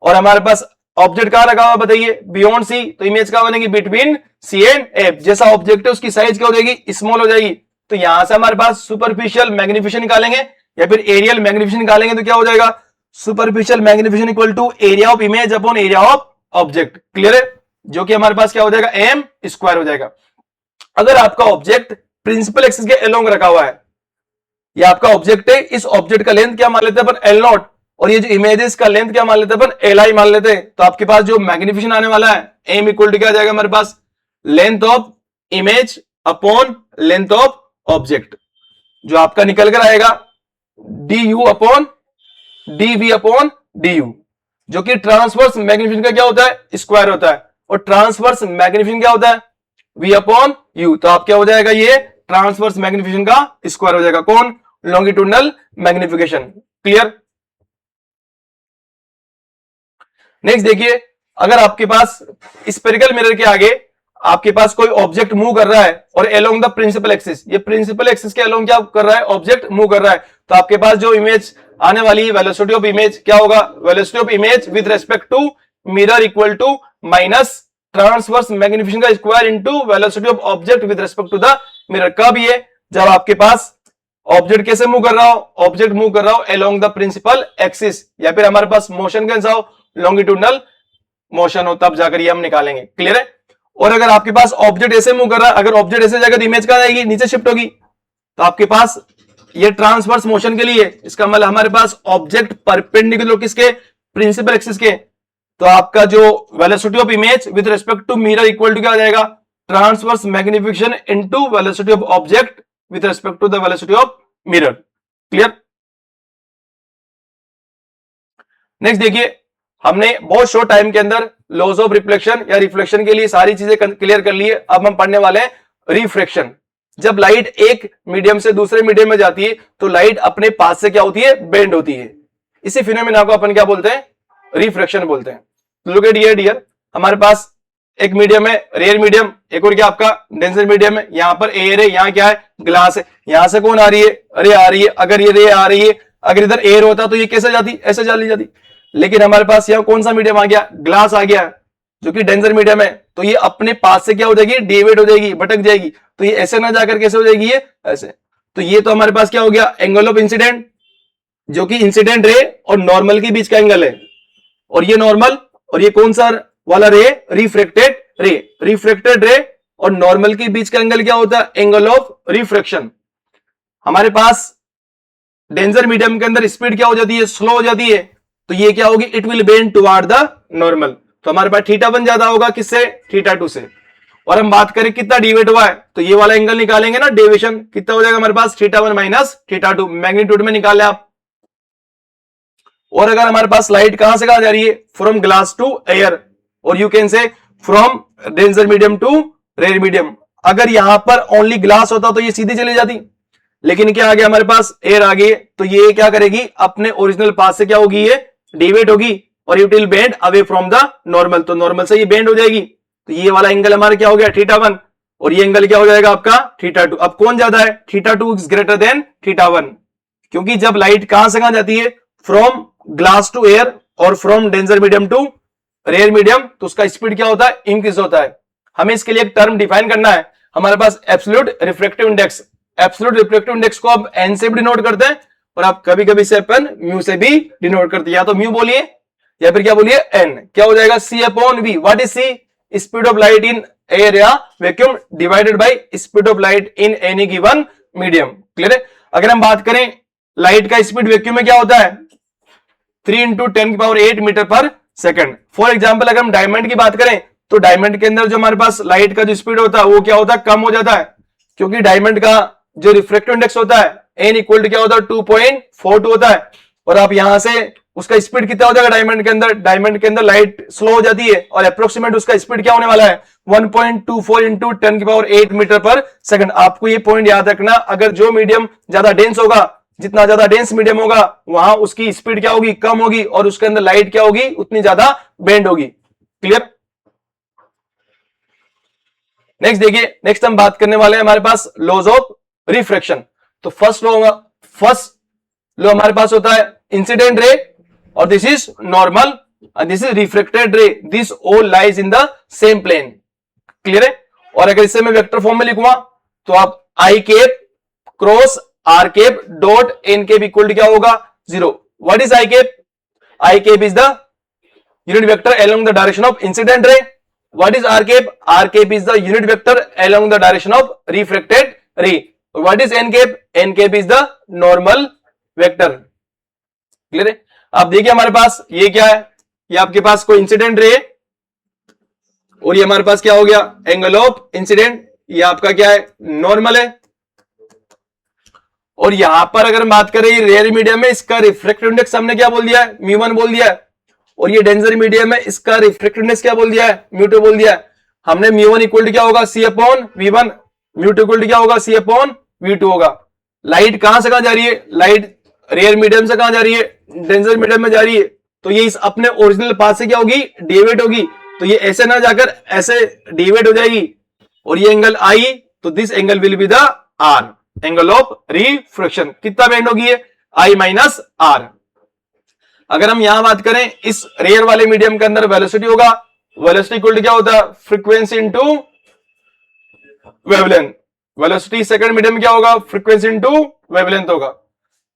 और हमारे पास ऑब्जेक्ट कहां लगा हुआ बताइए, बियॉन्ड सी, तो इमेज क्या बनेगी, बिटवीन सी एंड एफ। जैसा ऑब्जेक्ट है उसकी साइज क्या हो जाएगी, स्मॉल हो जाएगी। तो यहां से हमारे पास सुपरफिशियल मैग्निफिकेशन निकालेंगे या फिर एरियल मैग्निफिकेशन निकालेंगे तो क्या हो जाएगा, superficial magnification equal to area of image upon area of object. Clear है? जो कि हमारे पास क्या हो जाएगा, एम स्क्वायर हो जाएगा। अगर आपका ऑब्जेक्ट प्रिंसिपल एक्सिस के अलोंग रखा हुआ है, ये आपका ऑब्जेक्ट है, इस ऑब्जेक्ट का लेंथ क्या मान लेते हैं अपन, एल नॉट, और ये जो इमेज है इसका लेंथ क्या मान लेते हैं अपन, एल आई मान लेते हैं। तो आपके पास जो मैग्निफिकेशन आने वाला है, एम इक्वल टू क्या आ जाएगा हमारे पास, length of image upon length of object, जो आपका निकल कर आएगा d u upon d we upon D u, जो कि ट्रांसवर्स मैग्निफिकेशन का क्या होता है, स्क्वायर होता है। और ट्रांसवर्स मैग्निफिकेशन क्या होता है, वी अपॉन यू। तो आप क्या हो जाएगा, ये ट्रांसवर्स मैग्निफिकेशन का स्क्वायर हो जाएगा। कौन, लॉन्गिट्यूडनल मैग्निफिकेशन। क्लियर? नेक्स्ट देखिए, अगर आपके पास स्फेरिकल मिरर के आगे आपके पास कोई ऑब्जेक्ट मूव कर रहा है और अलोंग द प्रिंसिपल एक्सिस, ये प्रिंसिपल एक्सिस के अलोंग क्या कर रहा है, ऑब्जेक्ट मूव कर रहा है, तो आपके पास जो इमेज आने वाली है, वेलोसिटी ऑफ इमेज क्या होगा, velocity of image with respect to mirror equal to minus transverse magnification का square into velocity of object with respect to the mirror. कब ये, जब आपके पास ऑब्जेक्ट कैसे मूव कर रहा हो, ऑब्जेक्ट मूव कर रहा हो अलोंग द प्रिंसिपल एक्सिस, या फिर हमारे पास मोशन कैसा हो, लॉन्गिट्यूडनल मोशन हो, तब जाकर ये हम निकालेंगे। क्लियर है? और अगर आपके पास ऑब्जेक्ट ऐसे मूव कर रहा है, अगर ऑब्जेक्ट ऐसे जाएगा तो इमेज कहां जाएगी, नीचे शिफ्ट होगी। तो आपके पास ये ट्रांसवर्स मोशन के लिए, इसका मतलब हमारे पास ऑब्जेक्ट परपेंडिकुलर किसके, प्रिंसिपल एक्सिस के। तो आपका जो velocity of image with respect to mirror equal to क्या आ जाएगा, transverse magnification into velocity of object with respect to the velocity of mirror. Clear? Next देखिए, हमने बहुत शॉर्ट टाइम के अंदर लॉज ऑफ रिफ्लेक्शन या रिफ्लेक्शन के लिए सारी चीजें क्लियर कर ली है। अब हम पढ़ने वाले हैं रिफ्रैक्शन। जब लाइट एक मीडियम से दूसरे मीडियम में जाती है तो लाइट अपने पास से क्या होती है, बेंड होती है। इसी फिनोमेना को अपन क्या बोलते हैं, रिफ्रैक्शन बोलते हैं। लुक एट हियर डियर, हमारे पास एक मीडियम है रेयर मीडियम, एक और क्या आपका डेंसर मीडियम है। यहां पर एयर है, यहां क्या है, ग्लास है। यहां से कौन आ रही है, रे आ रही है। अगर ये रे आ रही है, अगर इधर एयर होता तो ये कैसे जाती, ऐसे चली जाती। लेकिन हमारे पास यहां कौन सा मीडियम आ गया, ग्लास आ गया, जो कि डेंसर मीडियम है। तो ये अपने पास से क्या हो जाएगी, डेविएट हो जाएगी, भटक जाएगी। तो ये ऐसे ना जाकर कैसे हो जाएगी, ये ऐसे। तो ये तो हमारे पास क्या हो गया, एंगल ऑफ इंसिडेंट, जो कि इंसिडेंट रे और नॉर्मल के बीच का एंगल है। और ये नॉर्मल, और ये कौन सा वाला रे, रिफ्रैक्टेड रे। रिफ्रैक्टेड रे और नॉर्मल के बीच का एंगल क्या होता है, एंगल ऑफ रिफ्रैक्शन। हमारे पास डेंसर मीडियम के अंदर स्पीड क्या हो जाती है, स्लो हो जाती है। तो ये क्या होगी, it will bend toward the normal. तो हमारे पास θ1 ज्यादा होगा किससे, θ2 से। और हम बात करें कितना डिवेट हुआ है, तो ये वाला एंगल निकालेंगे ना, डेविएशन कितना हो जाएगा हमारे पास, θ1 माइनस θ2, मैग्नीट्यूड में निकाल ले आप। और अगर हमारे पास लाइट कहां से कहां जा रही है, फ्रॉम ग्लास टू एयर, और you can say from denser medium to rare medium. अगर यहां पर ओनली ग्लास होता तो ये सीधी चली जाती, लेकिन क्या आ गया हमारे पास, एयर आ गई। तो ये क्या करेगी, अपने ओरिजिनल पाथ से क्या होगी, ये डिवेट होगी, और it will bend away from the normal. तो नॉर्मल से ये बेंड हो जाएगी। तो ये वाला एंगल हमारा क्या हो गया, θ1, और ये एंगल क्या हो जाएगा आपका, θ2। अब कौन ज्यादा है, θ2 इज ग्रेटर देन θ1, क्योंकि जब लाइट कहां से कहां जाती है, फ्रॉम ग्लास टू एयर और from denser medium to rare medium, तो उसका स्पीड क्या होता है, इंक्रीज होता है। हमें इसके लिए एक टर्म डिफाइन करना है, हमारे पास absolute refractive index. Absolute refractive index को आप एन से भी डिनोट करते हैं, और आप कभी कभी से अपन म्यू से भी डिनोट करते हैं। या तो म्यू बोलिए या फिर क्या बोलिए, एन। क्या हो जाएगा, c upon v. What is c, speed of light in air या vacuum divided by speed of light in any given medium. Clear है? अगर हम बात करें लाइट का स्पीड वैक्यूम में क्या होता है, 3 इंटू 10⁸ मीटर पर सेकंड। फॉर एग्जाम्पल अगर हम डायमंड की बात करें, तो डायमंड के अंदर जो हमारे पास लाइट का जो स्पीड होता है वो क्या होता है, कम हो जाता है, क्योंकि डायमंड का जो रिफ्रैक्टिव इंडेक्स होता है एन इक्वल टू क्या होता है, 2.42 होता है। और आप यहां से उसका स्पीड कितना हो जाएगा डायमंड के अंदर, डायमंड के अंदर लाइट स्लो हो जाती है, और अप्रोक्सीमेट उसका स्पीड क्या होने वाला है, 1.24 इंटू 10⁸ मीटर पर सेकंड। आपको ये पॉइंट याद रखना, अगर जो मीडियम ज्यादा डेंस होगा जितना ज्यादा डेंस मीडियम होगा वहां उसकी स्पीड क्या होगी, कम होगी, और उसके अंदर लाइट क्या होगी, उतनी ज्यादा बेंड होगी। क्लियर। नेक्स्ट देखिए, नेक्स्ट हम बात करने वाले हैं हमारे पास लॉज ऑफ रिफ्रैक्शन। तो फर्स्ट लॉ होगा, फर्स्ट लॉ हमारे पास होता है इंसिडेंट रे, और this is normal, and this is refracted ray, this all lies in the same plane। Clear है। और अगर इसे मैं वेक्टर फॉर्म में लिखूंगा तो आप I cap cross R cap dot N cap equal to क्या होगा, 0। What is I cap? I cap is the unit vector along the direction of incident ray। What is R cap? R cap is the unit vector along the direction of refracted ray। What is N cap? N cap is the normal vector. Clear है। आप देखिए हमारे पास ये क्या है, ये आपके पास कोई इंसिडेंट रे, और ये हमारे पास क्या हो गया, एंगल ऑफ इंसिडेंट, ये आपका क्या है, नॉर्मल है। और यहां पर अगर हम बात करें रेयर मीडियम में, इसका रिफ्रैक्टिव इंडेक्स हमने क्या बोल दिया है, म्यू1 बोल दिया है। और ये डेंजर मीडियम में इसका रिफ्रैक्टिव इंडेक्स क्या बोल दिया है, म्यू2 बोल दिया है। हमने म्यू1 इक्वल टू क्या होगा, सी अपॉन वी1, म्यू2 इक्वल टू क्या होगा, सी अपॉन वी2 होगा। लाइट कहां से कहां जा रही है, लाइट रेयर मीडियम से कहां जा रही है, डेंजर मीडियम में जा रही है। तो ये इस अपने ओरिजिनल पाथ से क्या होगी, डेविएट होगी। तो ये ऐसे ना जाकर ऐसे डेविएट हो जाएगी, और ये एंगल आई, तो this angle will be the R, angle of refraction. कितना बेंड होगी ये, आई माइनस आर। अगर हम यहां बात करें इस रेयर वाले मीडियम के अंदर वेलोसिटी होगा, वेलोसिटी इक्वल टू क्या होता है, frequency into wavelength. Velocity second medium में क्या होगा, फ्रीक्वेंसी इंटू वेवलेंथ होगा।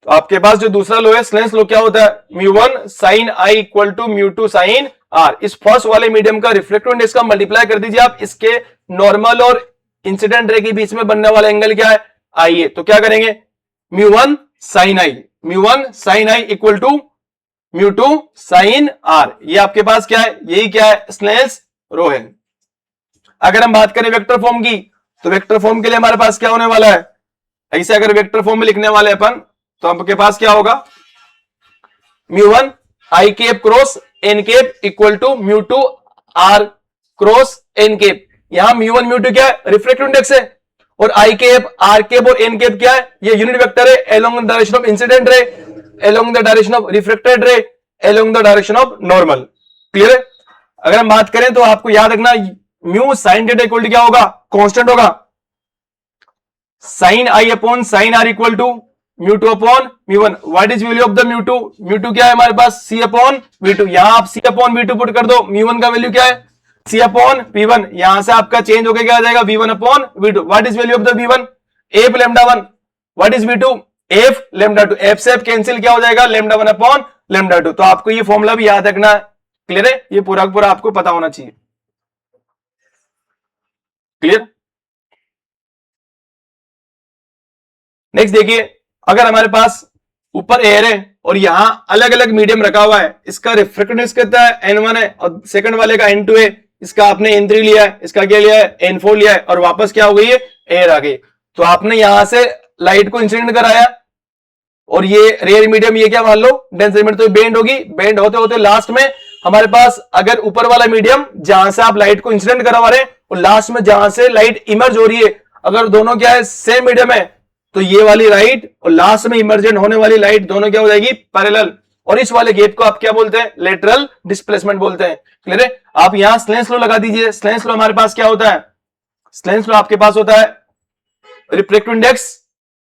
तो आपके पास जो दूसरा लो है, स्लेंस लो, क्या होता है, mu one sine I equal to mu two sine R. इस फर्स्ट वाले मीडियम का रिफ्लेक्टिव इंडेक्स का मल्टीप्लाई कर दीजिए आप इसके नॉर्मल और इंसिडेंट रे के बीच में बनने वाला एंगल क्या है, आई है। तो क्या करेंगे, mu one sine I, mu one sine I equal to mu two sine R. ये आपके पास क्या है, यही क्या है, स्नेल्स रो है। अगर हम बात करें वेक्टर फॉर्म की, तो वेक्टर फॉर्म के लिए हमारे पास क्या होने वाला है, ऐसे अगर वेक्टर फॉर्म में लिखने वाले अपन, तो आपके पास क्या होगा, mu one I cap cross N cap equal to mu two R cross N cap. यहां म्यू1 म्यू2 क्या है, रिफ्रैक्टिव इंडेक्स है, और आई केप आर केप और एन केप क्या है, ये यूनिट वेक्टर है along the direction of incident ray, along the direction of refracted ray, along the direction of normal। Clear है। अगर हम बात करें तो आपको याद रखना mu sine theta equal to क्या होगा, कांस्टेंट होगा, sine I upon sine R equal to mu two upon mu one. What is value of the mu two, mu two क्या है हमारे पास, सी अपॉन वी2। यहां आप सी अपॉन वी2 पुट कर दो, म्यू1 का वैल्यू क्या है, सी अपॉन वी1। यहां से आपका चेंज होकर क्या आ जाएगा, V one upon V two. What is value of the V one, F lambda 1। What is V two, F lambda 2। F से एफ कैंसिल क्या हो जाएगा, लैम्डा 1 अपॉन लैम्डा 2। तो आपको ये फॉर्मूला भी याद रखना है। क्लियर है, ये पूरा पूरा आपको पता होना चाहिए। क्लियर। नेक्स्ट देखिए, अगर हमारे पास ऊपर एयर है और यहां अलग अलग मीडियम रखा हुआ है, इसका रिफ्रैक्टिव कितना है, n1 है, और सेकंड वाले का n2 है, इसका आपने n3 लिया है, इसका क्या लिया है, n4 लिया है, और वापस क्या हो गई है, एयर आ गई। तो आपने यहां से लाइट को इंसिडेंट कराया, और ये रेयर मीडियम, ये क्या मान लो डेंसर मीडियम, तो बेंड होगी। बेंड होते होते लास्ट में हमारे पास अगर ऊपर वाला मीडियम जहां से आप लाइट को इंसिडेंट करवा रहे हैं, और लास्ट में जहां से लाइट इमर्ज हो रही है, अगर दोनों क्या है, सेम मीडियम है, तो ये वाली लाइट और लास्ट में इमर्जेंट होने वाली लाइट दोनों क्या हो जाएगी, पैरेलल। और इस वाले गैप को आप क्या बोलते हैं, लेटरल डिस्प्लेसमेंट बोलते हैं। क्लियर है। आप यहां स्लेंस लो लगा दीजिए। स्लेंस लो हमारे पास क्या होता है, स्लेंस लो आपके पास होता है refractive index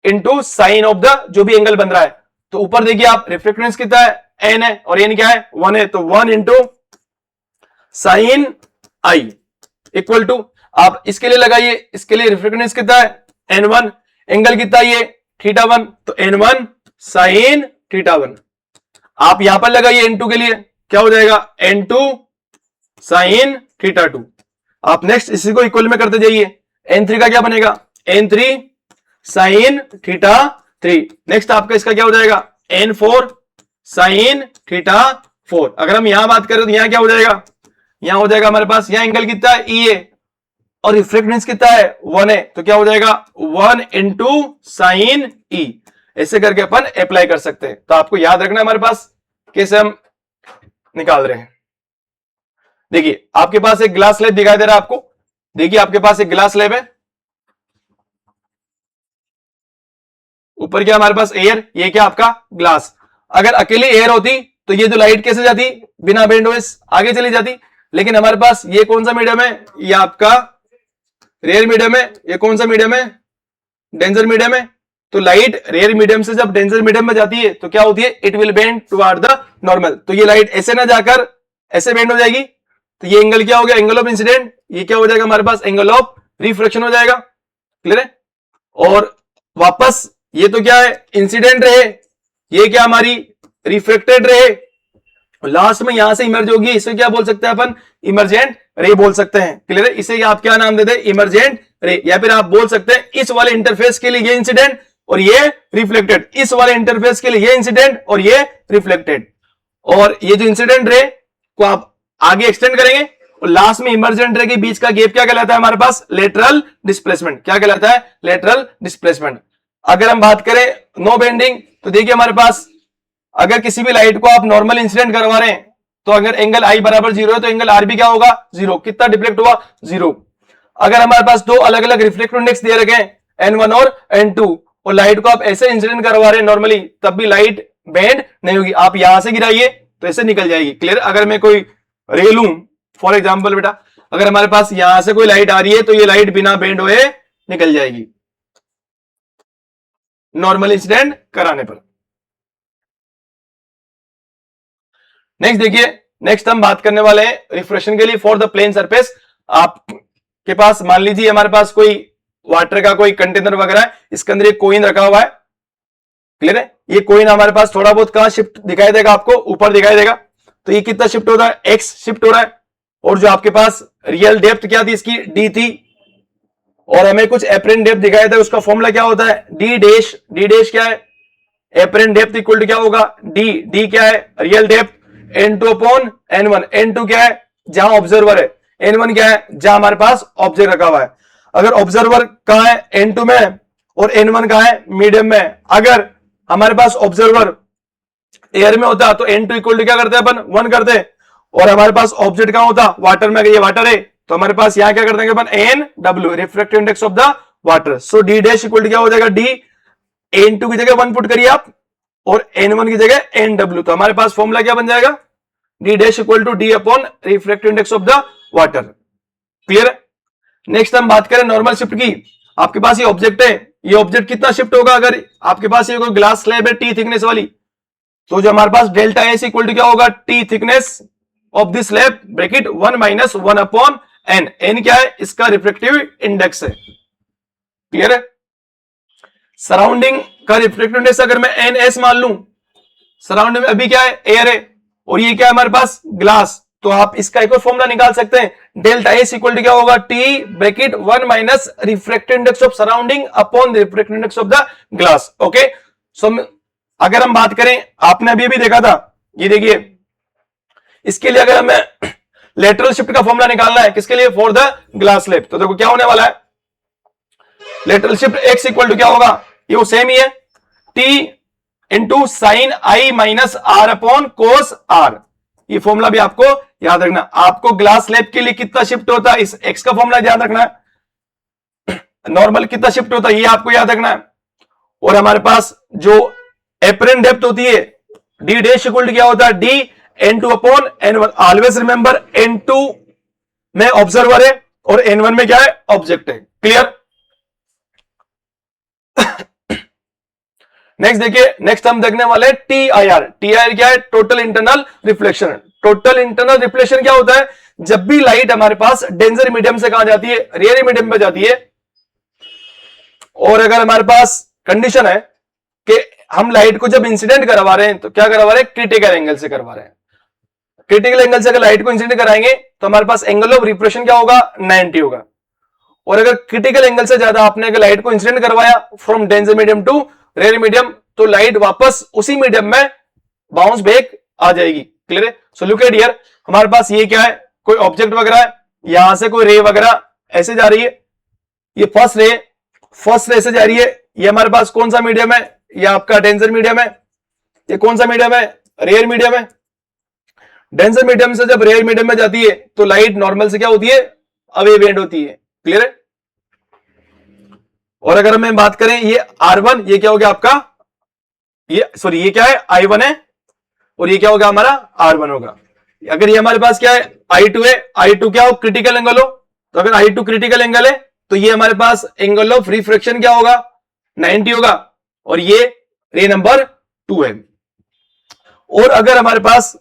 into sine of the जो भी एंगल बन रहा है। तो ऊपर देखिए आप, रिफ्रैक्टिव इंडेक्स कितना है, एन है, और एन क्या है, 1 है। तो 1 into sine I equal to, आप इसके लिए लगाइए, इसके लिए रिफ्रैक्टिव इंडेक्स कितना है, n1, एंगल कितना ये, θ1, तो n1 साइन θ1। आप यहां पर लगाइए n2 के लिए, क्या हो जाएगा, n2 साइन θ2। आप नेक्स्ट इसी को इक्वल में करते जाइए, n3 का क्या बनेगा, n3 साइन θ3। नेक्स्ट आपका इसका क्या हो जाएगा, n4 साइन θ4। अगर हम यहां बात करें तो यहां क्या हो जाएगा, यहां हो जाएगा हमारे पास, यहां एंगल कितना है, E है, और रिफ्रैक्टिव कितना है, 1 है। तो क्या हो जाएगा, 1 इंटू साइन ई। ऐसे करके अपन अप्लाई कर सकते हैं। तो आपको याद रखना है हमारे पास कैसे हम निकाल रहे हैं। देखिए आपके पास एक ग्लास स्लैब दिखाई दे रहा है आपको, देखिए आपके पास एक ग्लास स्लैब है, ऊपर क्या हमारे पास एयर, ये क्या आपका ग्लास। अगर अकेली एयर होती तो ये जो लाइट कैसे जाती, बिना बेंड हुए आगे चली जाती, लेकिन हमारे पास ये कौन सा मीडियम है, ये आपका रेयर मीडियम है। ये कौन सा मीडियम है, डेंजर मीडियम है। तो लाइट रेयर मीडियम से जब डेंजर मीडियम में जाती है तो क्या होती है, it will bend toward the normal. तो ये लाइट ऐसे ना जाकर ऐसे बेंड हो जाएगी, तो ये एंगल क्या हो गया, एंगल ऑफ इंसिडेंट। ये क्या हो जाएगा हमारे पास, एंगल ऑफ रिफ्रैक्शन हो जाएगा। क्लियर है। और वापस ये तो क्या है, इंसिडेंट रहे, ये क्या हमारी रिफ्लेक्टेड रहे, लास्ट में यहां से इमर्ज होगी, इसे क्या बोल सकते हैं अपन, इमर्जेंट रे बोल सकते हैं। क्लियर है। इसे आप क्या नाम देते हैं, इमर्जेंट रे। या फिर आप बोल सकते हैं इस वाले इंटरफेस के लिए ये इंसिडेंट और ये रिफ्लेक्टेड, इस वाले इंटरफेस के लिए ये इंसिडेंट और ये रिफ्लेक्टेड। और ये जो इंसिडेंट रे को आप आगे एक्सटेंड करेंगे और लास्ट में इमर्जेंट रे के बीच का गैप क्या कहलाता है हमारे पास, लेटरल डिस्प्लेसमेंट। क्या कहलाता है, लेटरल डिस्प्लेसमेंट। अगर हम बात करें नो बेंडिंग, तो देखिए हमारे पास अगर किसी भी लाइट को आप नॉर्मल इंसिडेंट करवा रहे हैं तो अगर एंगल आई बराबर 0 है तो एंगल आर भी क्या होगा, 0। कितना डिफ्लेक्ट हुआ, 0। अगर हमारे पास दो अलग अलग रिफ्लेक्टिव इंडेक्स दे रखे हैं N1 और N2 और लाइट को आप ऐसे इंसिडेंट करवा रहे हैं नॉर्मली, तब भी लाइट बेंड नहीं होगी। आप यहां से गिराइए तो ऐसे निकल जाएगी। क्लियर। अगर मैं कोई रे लूं फॉर एग्जाम्पल बेटा, अगर हमारे पास यहां से कोई लाइट आ रही है तो ये लाइट बिना बेंड हुए निकल जाएगी नॉर्मल इंसिडेंट कराने पर। नेक्स्ट देखिए, नेक्स्ट हम बात करने वाले हैं रिफ्रेक्शन के लिए फॉर द प्लेन सरफेस। आपके पास मान लीजिए हमारे पास कोई वाटर का कोई कंटेनर वगैरह है, इसके अंदर एक कोइन रखा हुआ है। क्लियर है। ये कोइन हमारे पास थोड़ा बहुत कहां शिफ्ट दिखाई देगा, आपको ऊपर दिखाई देगा। तो ये कितना शिफ्ट हो रहा है, एक्स शिफ्ट हो रहा है। और जो आपके पास रियल डेप्थ क्या थी इसकी, डी थी। और हमें कुछ एपरेंट डेप्थ दिखाया था, उसका फॉर्मूला क्या होता है, डी डैश। डी डैश क्या है, एपरेंट डेप्थ इक्वल टू क्या होगा, डी। डी क्या है, real depth, N2 upon N1। N2 क्या है, जहां ऑब्जर्वर है। N1 क्या है, जहां हमारे पास ऑब्जेक्ट रखा हुआ है। अगर ऑब्जर्वर कहां है, N2 में, और N1 कहां है, मीडियम में। अगर हमारे पास ऑब्जर्वर एयर में होता तो N2 इक्वल टू क्या करते हैं अपन, 1 करते हैं। और हमारे पास ऑब्जेक्ट कहां होता, वाटर में। अगर ये वाटर है तो हमारे पास यहां क्या कर देंगे अपन, NW, refractive index of the water. So D dash equal to क्या हो जाएगा, डी। N2 की जगह 1 पुट करिए आप और N1 की जगह NW, तो हमारे पास फॉर्मूला क्या बन जाएगा, D dash equal to D upon refractive index of the water. Clear. Next हम बात करें नॉर्मल शिफ्ट की। आपके पास ये ऑब्जेक्ट है, ये ऑब्जेक्ट कितना शिफ्ट होगा, अगर आपके पास ये कोई ग्लास स्लैब है टी थिकनेस वाली, तो जो हमारे पास डेल्टा एस इक्वल टू क्या होगा, T thickness of this slab bracket 1 minus 1 upon N. N क्या है, इसका रिफ्रैक्टिव इंडेक्स है। क्लियर है। सराउंडिंग का रिफ्लेक्टिव इंडेक्स अगर मैं एन एस मान लूं, सराउंडिंग में अभी क्या है, एयर है, और ये क्या है हमारे पास, ग्लास। तो आप इसका एक और फॉर्मूला निकाल सकते हैं, डेल्टा एस इक्वल टू क्या होगा, T bracket 1 minus refractive index of surrounding upon refractive index of the glass. Okay. So अगर हम बात करें, आपने अभी भी देखा था, ये देखिए, इसके लिए अगर हमें लेटरल शिफ्ट का फॉर्मूला निकालना है, किसके लिए, फॉर द ग्लास स्लैब, तो देखो क्या होने वाला है, lateral shift X equal to क्या होगा, ये वो सेम ही है, T into sine I minus R upon cos R. ये फॉर्मूला भी आपको याद रखना। आपको ग्लास स्लैब के लिए कितना शिफ्ट होता है, इस एक्स का फॉर्मूला याद रखना है। नॉर्मल कितना शिफ्ट होता है ये आपको याद रखना है। और हमारे पास जो एपरेंट डेप्थ होती है, डी डैश इक्वल टू क्या होता है, D N2 upon N1। Always remember N2 में ऑब्जर्वर है और N1 में क्या है, ऑब्जेक्ट है। क्लियर। नेक्स्ट देखिए, नेक्स्ट हम देखने वाले T I R. T I R क्या है, total internal reflection. Total internal reflection क्या होता है, जब भी लाइट हमारे पास डेंजर मीडियम से कहां जाती है, रेयर मीडियम में जाती है, और अगर हमारे पास कंडीशन है कि हम लाइट को जब इंसिडेंट करवा रहे हैं तो क्या करवा रहे हैं, क्रिटिकल एंगल से करवा रहे हैं। क्रिटिकल एंगल से अगर लाइट को इंसिडेंट कराएंगे तो हमारे पास एंगल ऑफ रिफ्रेक्शन क्या होगा, 90 होगा। और अगर क्रिटिकल एंगल से ज्यादा आपने अगर लाइट को इंसिडेंट करवाया from denser medium to rare medium, तो लाइट वापस उसी मीडियम में बाउंस बैक आ जाएगी। क्लियर है। सो लुक एट हियर, हमारे पास ये क्या है, कोई ऑब्जेक्ट वगैरह है, यहां से कोई रे वगैरह ऐसे जा रही है, ये फर्स्ट रे से जा रही है। ये हमारे पास कौन सा मीडियम है, ये आपका डेंजर मीडियम है। ये कौन सा मीडियम है, रेयर मीडियम है। डेंजर मीडियम से जब रेयर मीडियम में जाती है तो लाइट नॉर्मल से क्या होती है, अवे बेंड होती है। क्लियर है। और अगर हम बात करें ये R1, ये क्या हो गया आपका, ये सॉरी ये क्या है I1 है, और ये क्या होगा हमारा R1 होगा। अगर ये हमारे पास क्या है I2 है, I2 क्या हो क्रिटिकल एंगल हो, तो अगर I2 क्रिटिकल एंगल है तो ये हमारे पास एंगल ऑफ रिफ्रैक्शन क्या होगा 90 होगा, और ये रे नंबर 2 है। और अगर हमारे पास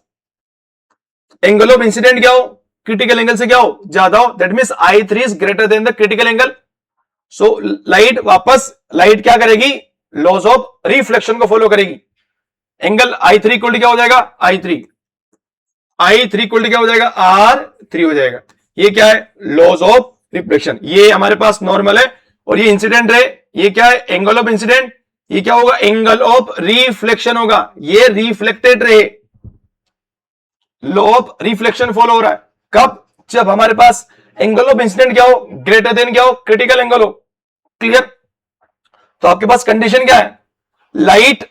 एंगल ऑफ इंसिडेंट क्या हो क्रिटिकल एंगल से क्या हो ज्यादा हो, that means I3 is greater than the critical angle. So light क्या करेगी, लॉस ऑफ रिफ्लेक्शन को फॉलो करेगी। एंगल I3 इक्वल क्या हो जाएगा I3 इक्वल क्या हो जाएगा R3 हो जाएगा। ये क्या है लॉस ऑफ रिफ्लेक्शन, ये हमारे पास नॉर्मल है, और ये इंसिडेंट है, ये क्या है एंगल ऑफ इंसिडेंट, ये क्या होगा एंगल ऑफ रिफ्लेक्शन होगा, ये रिफ्लेक्टेड रहे, लॉ ऑफ रिफ्लेक्शन फॉलो हो रहा है कब, जब हमारे पास एंगल ऑफ इंसिडेंट क्या हो ग्रेटर देन क्या हो क्रिटिकल एंगल हो। क्लियर। तो आपके पास कंडीशन क्या है, light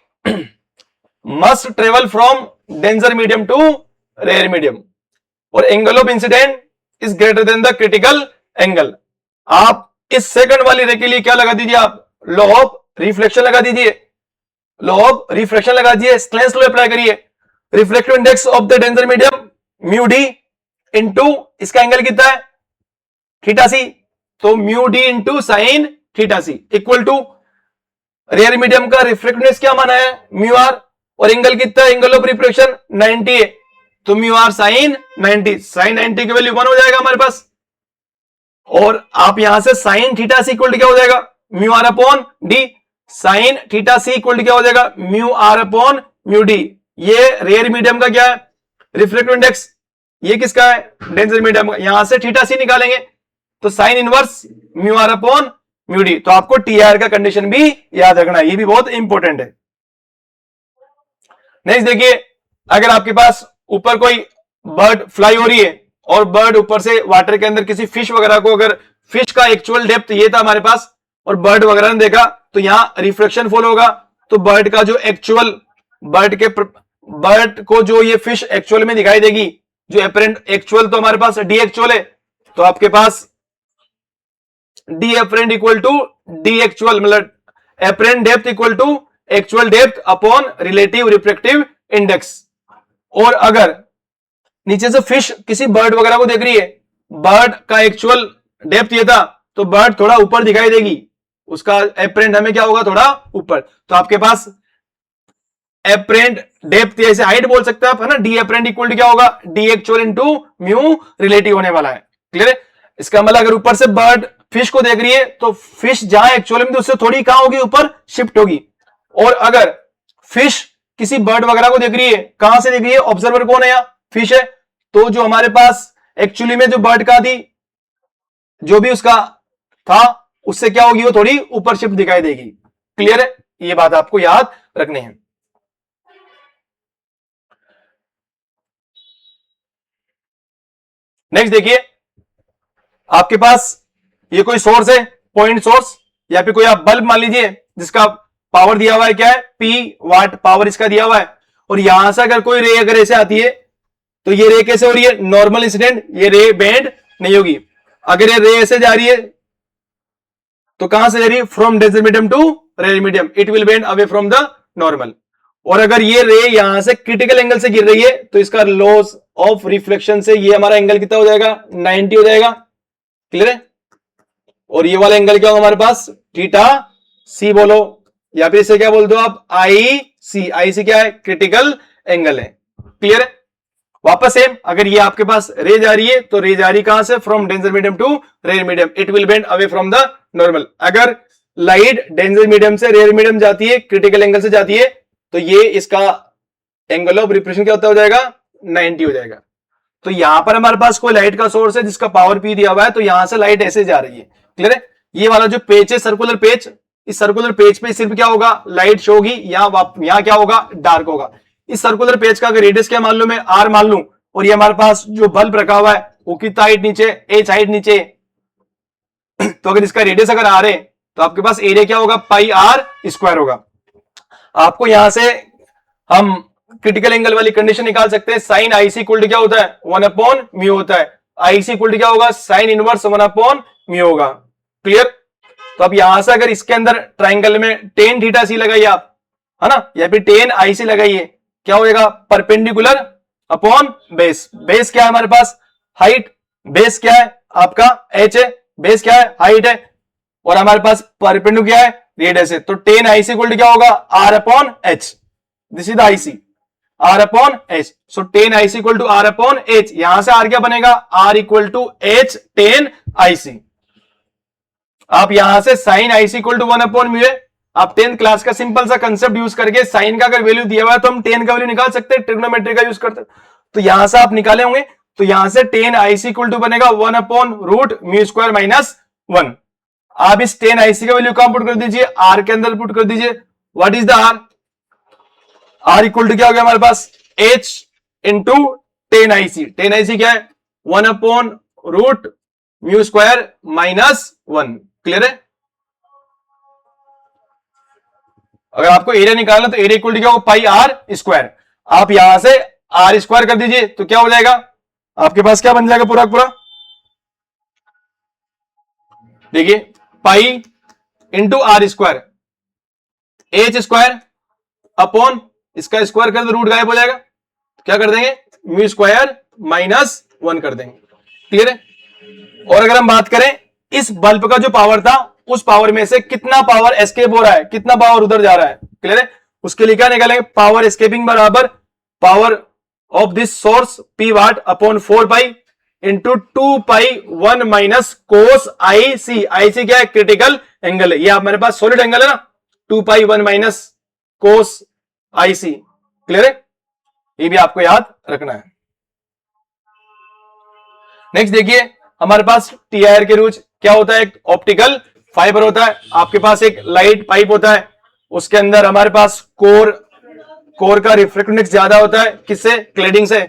must travel from denser medium to rare medium, और angle of incident is greater than the critical angle. आप इस सेकंड वाली रे के लिए क्या लगा दीजिए, आप लॉ ऑफ रिफ्लेक्शन लगा दीजिए, लॉ ऑफ रिफ्लेक्शन लगा दीजिए, स्क्लेंस लॉ अप्लाई करिए। Reflective index of the denser medium mu D into इसका एंगल कितना है थीटा सी, तो mu D into sine theta C equal to rare medium का रिफ्लेक्टिव इंडेक्स क्या माना है म्यू आर, और एंगल कितना है एंगल ऑफ रिफ्लेक्शन 90 है, तो म्यू आर साइन 90, साइन 90 की वैल्यू 1 हो जाएगा हमारे पास। और आप यहां से साइन थीटा सी इक्वल क्या हो जाएगा mu R upon D, sine theta C equal क्या हो जाएगा mu R upon mu D. ये रेयर मीडियम का क्या है रिफ्लेक्टिव इंडेक्स, ये किसका है डेंसर मीडियम का, यहां से थीटा सी निकालेंगे तो sine inverse mu R upon mu D. तो आपको टी आर का कंडीशन भी याद रखना है, ये भी बहुत इंपॉर्टेंट है। नेक्स्ट देखिए, अगर आपके पास ऊपर कोई बर्ड फ्लाई हो रही है और बर्ड ऊपर से वाटर के अंदर किसी फिश वगैरह को, अगर फिश का एक्चुअल डेप्थ ये था हमारे पास और बर्ड वगैरह ने देखा तो यहां रिफ्लेक्शन फॉलो होगा, तो बर्ड का जो एक्चुअल बर्ड को जो ये फिश एक्चुअल में दिखाई देगी, जो एपरेंट एक्चुअल तो हमारे पास डी एक्चुअल है, तो आपके पास D apparent equal to D actual, मतलब apparent depth equal to actual depth upon relative reflective index. और अगर नीचे से फिश किसी बर्ड वगैरह को देख रही है, बर्ड का एक्चुअल डेप्थ ये था, तो बर्ड थोड़ा ऊपर दिखाई देगी, उसका एपरेंट हमें क्या होगा थोड़ा ऊपर, तो आपके पास एपरेंट डेप्थ ऐसे हाइट बोल सकते हैं आप, है ना, डी एपरेंट इक्वल टू क्या होगा D actual into mu relative होने वाला है। क्लियर है। इसका मतलब अगर ऊपर से बर्ड फिश को देख रही है तो फिश जहां एक्चुअल में उससे थोड़ी कहां होगी ऊपर शिफ्ट होगी, और अगर फिश किसी बर्ड वगैरह को देख रही है, कहां से देख रही है ऑब्जर्वर कौन है, यहाँ फिश है, तो जो हमारे पास एक्चुअली में जो बर्ड का थी जो भी उसका था उससे क्या होगी वो थोड़ी ऊपर शिफ्ट दिखाई देगी। क्लियर है, ये बात आपको याद रखनी है। नेक्स्ट देखिए, आपके पास ये कोई सोर्स है पॉइंट सोर्स, या फिर कोई आप बल्ब मान लीजिए जिसका पावर दिया हुआ है क्या है P वाट पावर इसका दिया हुआ है, और यहां से अगर कोई रे अगर ऐसे आती है तो ये रे कैसे हो रही है नॉर्मल इंसिडेंट, ये रे बेंड नहीं होगी। अगर ये रे ऐसे जा रही है तो कहां से जा रही है from denser medium to rare medium, it will bend away from the normal. और अगर ये रे यहां से क्रिटिकल एंगल से गिर रही है तो इसका लॉस ऑफ रिफ्लेक्शन से ये हमारा एंगल कितना हो जाएगा 90 हो जाएगा। क्लियर है। और ये वाला एंगल क्या होगा हमारे पास थीटा सी बोलो, या फिर इसे क्या बोल दो आप आई सी क्या है क्रिटिकल एंगल है। क्लियर है। वापस सेम, अगर ये आपके पास रे जा रही है तो रे जा रही कहां से from denser medium to rare medium, it will bend away from the normal. अगर लाइट डेंसर मीडियम से रेयर मीडियम जाती है क्रिटिकल एंगल से जाती है तो ये इसका एंगल ऑफ रिफ्लेक्शन क्या होता हो जाएगा 90 हो जाएगा। तो यहां पर हमारे पास कोई लाइट का सोर्स है जिसका पावर पी दिया हुआ है, तो यहां से लाइट ऐसे जा रही है। क्लियर है। ये वाला जो पेज है सर्कुलर पेज, इस सर्कुलर पेज पे सिर्फ क्या होगा लाइट शो होगी, यहां क्या होगा डार्क होगा। इस सर्कुलर पेज का अगर रेडियस क्या मान लू मैं आर मान लू, और ये हमारे पास जो बल्ब रखा हुआ है वो कितना हाइट नीचे एच हाइट नीचे, तो अगर इसका रेडियस अगर आर है तो आपके पास एरिया क्या होगा पाई आर स्क्वायर होगा। आपको यहां से हम क्रिटिकल एंगल वाली कंडीशन निकाल सकते हैं, साइन आईसी इक्वल क्या होता है 1 म्यू होता है, आईसी इक्वल क्या होगा साइन इनवर्स 1 म्यू होगा। क्लियर। तो अब यहां से अगर इसके अंदर ट्राइंगल में टेन थीटा सी लगाइए आप, है ना, या फिर टेन आई सी लगाइए, क्या होएगा, परपेंडिकुलर अपॉन बेस। बेस क्या है हमारे पास, हाइट, बेस क्या है आपका एच है, बेस क्या है हाइट है, और हमारे पास परपेंडिकुलर क्या है रेडियस है। तो टेन आई सी इक्वल क्या होगा, R upon H, this is the I C, R upon H. So tan I C equal to R upon H, यहां से आर क्या बनेगा, R equal to H tan I C. आप यहां से sine I C equal to one upon mu है। आप 10th class का सिंपल सा कंसेप्ट यूज करके साइन का अगर वैल्यू दिया हुआ है तो हम टेन का वैल्यू निकाल सकते हैं, ट्रिग्नोमेट्री का यूज करते हैं। तो यहां से आप निकाले होंगे, तो यहां से tan I C equal to बनेगा one upon root mu square minus one. आप इस टेन आई सी का वैल्यू कहां पुट कर दीजिए, आर के अंदर पुट कर दीजिए। What is the R, R equal to क्या हो गया हमारे पास, H into tan I C. Tan I C क्या है, one upon root mu square minus one. Clear है। अगर आपको एरिया निकालना तो एरिया इक्वल टू क्या होगा, पाई आर स्क्वायर। आप यहां से आर स्क्वायर कर दीजिए तो क्या हो जाएगा, आपके पास क्या बन जाएगा पूरा पूरा, देखिए pi into R square, H square upon इसका स्क्वायर कर दो, रूट गायब हो जाएगा, क्या कर देंगे म्यू स्क्वायर माइनस वन कर देंगे। क्लियर है। और अगर हम बात करें इस बल्ब का जो पावर था, उस पावर में से कितना पावर एस्केप हो रहा है, कितना पावर उधर जा रहा है। क्लियर है। उसके लिए क्या निकालेंगे, पावर एस्केपिंग बराबर power of this source P watt upon 4 pi into 2 pi 1 minus cos I C. I C क्या है, क्रिटिकल एंगल है, ये आप मेरे पास सॉलिड एंगल है ना, 2 pi 1 minus cos I C. Clear है, ये भी आपको याद रखना है। नेक्स्ट देखिए हमारे पास टी आई आर के रूल्स क्या होता है, एक ऑप्टिकल फाइबर होता है, आपके पास एक लाइट पाइप होता है, उसके अंदर हमारे पास कोर का रिफ्रैक्टिव इंडेक्स ज्यादा होता है, किससे, क्लेडिंग से।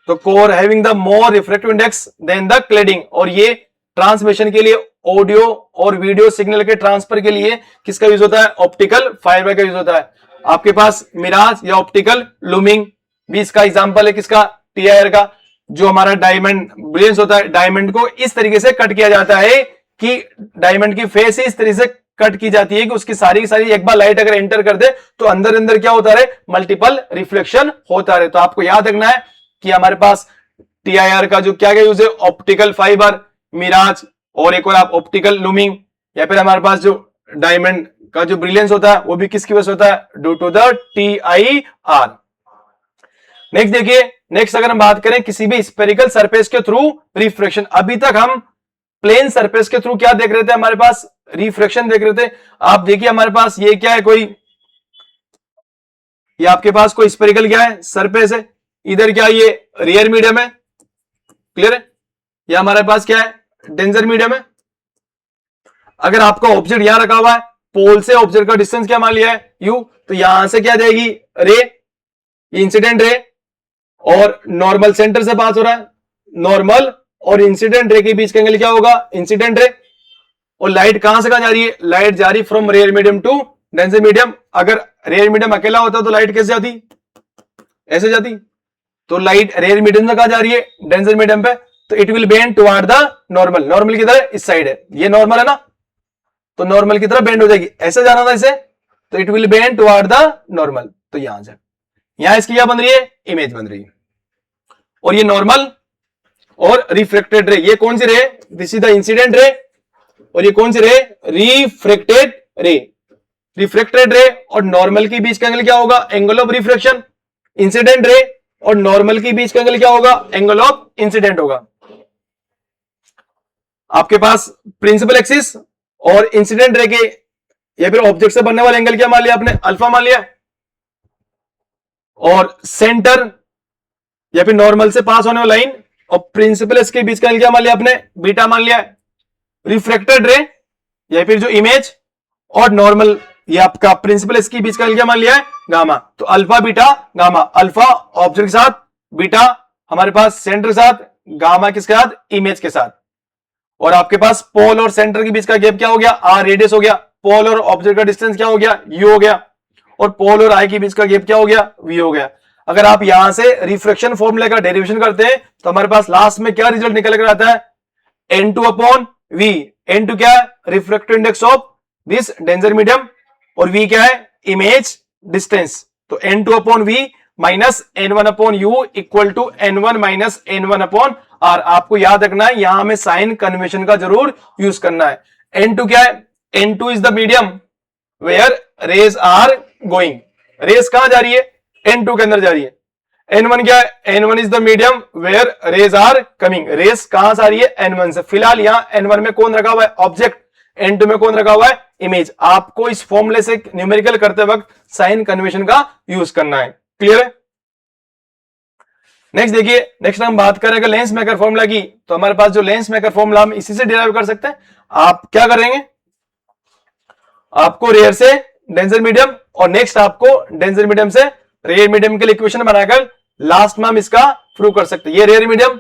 तो core having the more refractive index than the cladding. और ये ट्रांसमिशन के लिए, ऑडियो और वीडियो सिग्नल के ट्रांसफर के लिए किसका यूज होता है, ऑप्टिकल फाइबर का यूज होता है। आपके पास मिराज या ऑप्टिकल लूमिंग भी इसका एग्जांपल है, किसका, टी आई आर का। जो हमारा डायमंड ब्रिलियंस होता है, डायमंड को इस तरीके से कट किया जाता है कि डायमंड की फेस इस तरीके से कट की जाती है कि उसकी सारी की सारी एक बार लाइट अगर एंटर कर दे तो अंदर अंदर क्या होता रहे, मल्टीपल रिफ्लेक्शन होता रहे। तो आपको याद रखना है कि हमारे पास टीआईआर का जो क्या क्या यूज है, ऑप्टिकल फाइबर, मिराज, और एक और आप ऑप्टिकल लूमिंग, या फिर हमारे पास जो डायमंड का जो ब्रिलियंस होता है वो भी किसकी वजह से होता है, due to the TIR. Next देखिए, नेक्स्ट अगर हम बात करें किसी भी स्फेरिकल सरफेस के थ्रू रिफ्रैक्शन, अभी तक हम प्लेन सरफेस के थ्रू क्या देख रहे थे, हमारे पास रिफ्रैक्शन देख रहे थे। आप देखिए हमारे पास ये क्या है, कोई ये आपके पास कोई स्फेरिकल क्या है, सरफेस है, इधर क्या ये रियर मीडियम है। क्लियर है। ये हमारे पास क्या है, डेंजर मीडियम है। अगर आपका ऑब्जेक्ट यहां रखा हुआ है, पोल से ऑब्जेक्ट का डिस्टेंस क्या मान लिया है, यू, तो यहां से क्या जाएगी रे, इंसिडेंट रे, और नॉर्मल सेंटर से पास हो रहा है, नॉर्मल और इंसिडेंट रे के बीच का एंगल क्या होगा, इंसिडेंट रे। और लाइट कहां से कहां जा रही है, लाइट जा रही from rare medium to denser medium. अगर रेयर मीडियम अकेला होता तो लाइट कैसे जाती, ऐसे जाती। तो लाइट रेयर मीडियम से कहां जा रही है, डेंसर मीडियम पे, तो it will bend toward the normal. Normal किधर है, इस साइड है, ये नॉर्मल है ना, तो नॉर्मल की तरफ बेंड हो जाएगी। ऐसे जाना था इसे, तो it will bend toward the normal. तो यहां से यहां इसकी क्या बन रही है, इमेज बन रही है। और ये नॉर्मल और रिफ्लेक्टेड रे, ये कौन सी रे, this is the incident ray, और ये कौन सी रे, रिफ्लेक्टेड रे। रिफ्लेक्टेड रे और नॉर्मल के बीच का एंगल क्या होगा, angle of reflection. Incident ray और नॉर्मल के बीच का एंगल क्या होगा, एंगल ऑफ इंसिडेंट होगा। आपके पास प्रिंसिपल एक्सिस और इंसिडेंट रे के या फिर ऑब्जेक्ट से बनने वाला एंगल क्या मान लिया आपने, अल्फा मान लिया। और सेंटर या फिर नॉर्मल से पास होने वाला लाइन और प्रिंसिपल के बीच का एंगल क्या मान लिया आपने, बीटा मान लिया है। रिफ्लेक्टेड रे या फिर जो इमेज और नॉर्मल ये आपका प्रिंसिपल के बीच का एंगल क्या मान लिया है, गामा। तो alpha beta gamma, alpha object के साथ, बीटा हमारे पास सेंटर के साथ, गामा किसके साथ, इमेज के साथ। और आपके पास पोल और सेंटर के बीच का गैप क्या हो गया, आर रेडियस हो गया। पोल और ऑब्जेक्ट का डिस्टेंस क्या हो गया, यू हो गया। और पोल और आई के बीच का गैप क्या हो गया, वी हो गया। अगर आप यहां से रिफ्रैक्शन फॉर्मूले का डेरिवेशन करते हैं तो हमारे पास लास्ट में क्या रिजल्ट निकल कर आता है, N2 अपॉन V N2 क्या है, refractive index of this denser medium, और V क्या है, इमेज डिस्टेंस। तो N2 upon V minus N1 upon U equal to N1 minus N1 upon R। आपको याद रखना है, यहां हमें साइन कन्वेंशन का जरूर यूज करना है। N2 क्या है, N2 is the medium where rays are going. Rays कहां जा रही है, N2 के अंदर जा रही है। N1 क्या है, N1 is the medium where rays are coming. Rays कहां से आ रही है, N1 से। फिलहाल यहां N1 में कौन रखा हुआ है, ऑब्जेक्ट। N2 में कौन रखा हुआ है, इमेज। आपको इस फॉर्मूले से न्यूमेरिकल करते वक्त साइन कन्वेंशन का यूज करना है। क्लियर है। नेक्स्ट देखिए, नेक्स्ट हम बात करेंगे लेंस मेकर फॉर्मूला की। तो हमारे पास जो लेंस मेकर फॉर्मूला हम इसी से डिराइव कर सकते हैं। आप क्या करेंगे, आपको रेयर से डेंजर मीडियम और नेक्स्ट आपको डेंजर मीडियम से रेयर मीडियम के लिए इक्वेशन बनाकर लास्ट में हम इसका प्रूव कर सकते हैं। ये रेयर मीडियम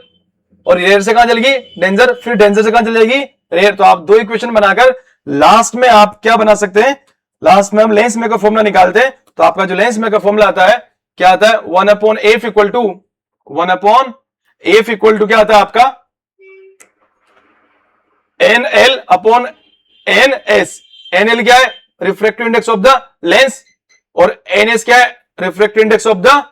और रेयर से कहां चलेगी, डेंजर, फिर डेंजर से कहां चली जाएगी, रेयर। तो आप दो इक्वेशन बनाकर लास्ट में आप क्या बना सकते हैं, लास्ट में हम लेंस मेकर फॉर्मूला निकालते हैं। तो आपका जो लेंस मेकर फॉर्मूला आता है, क्या आता है, 1 upon F equal to, 1 upon F equal to क्या आता है आपका, N L upon N S. N L क्या है, refractive index of the lens, और एन एस क्या है, refractive index of the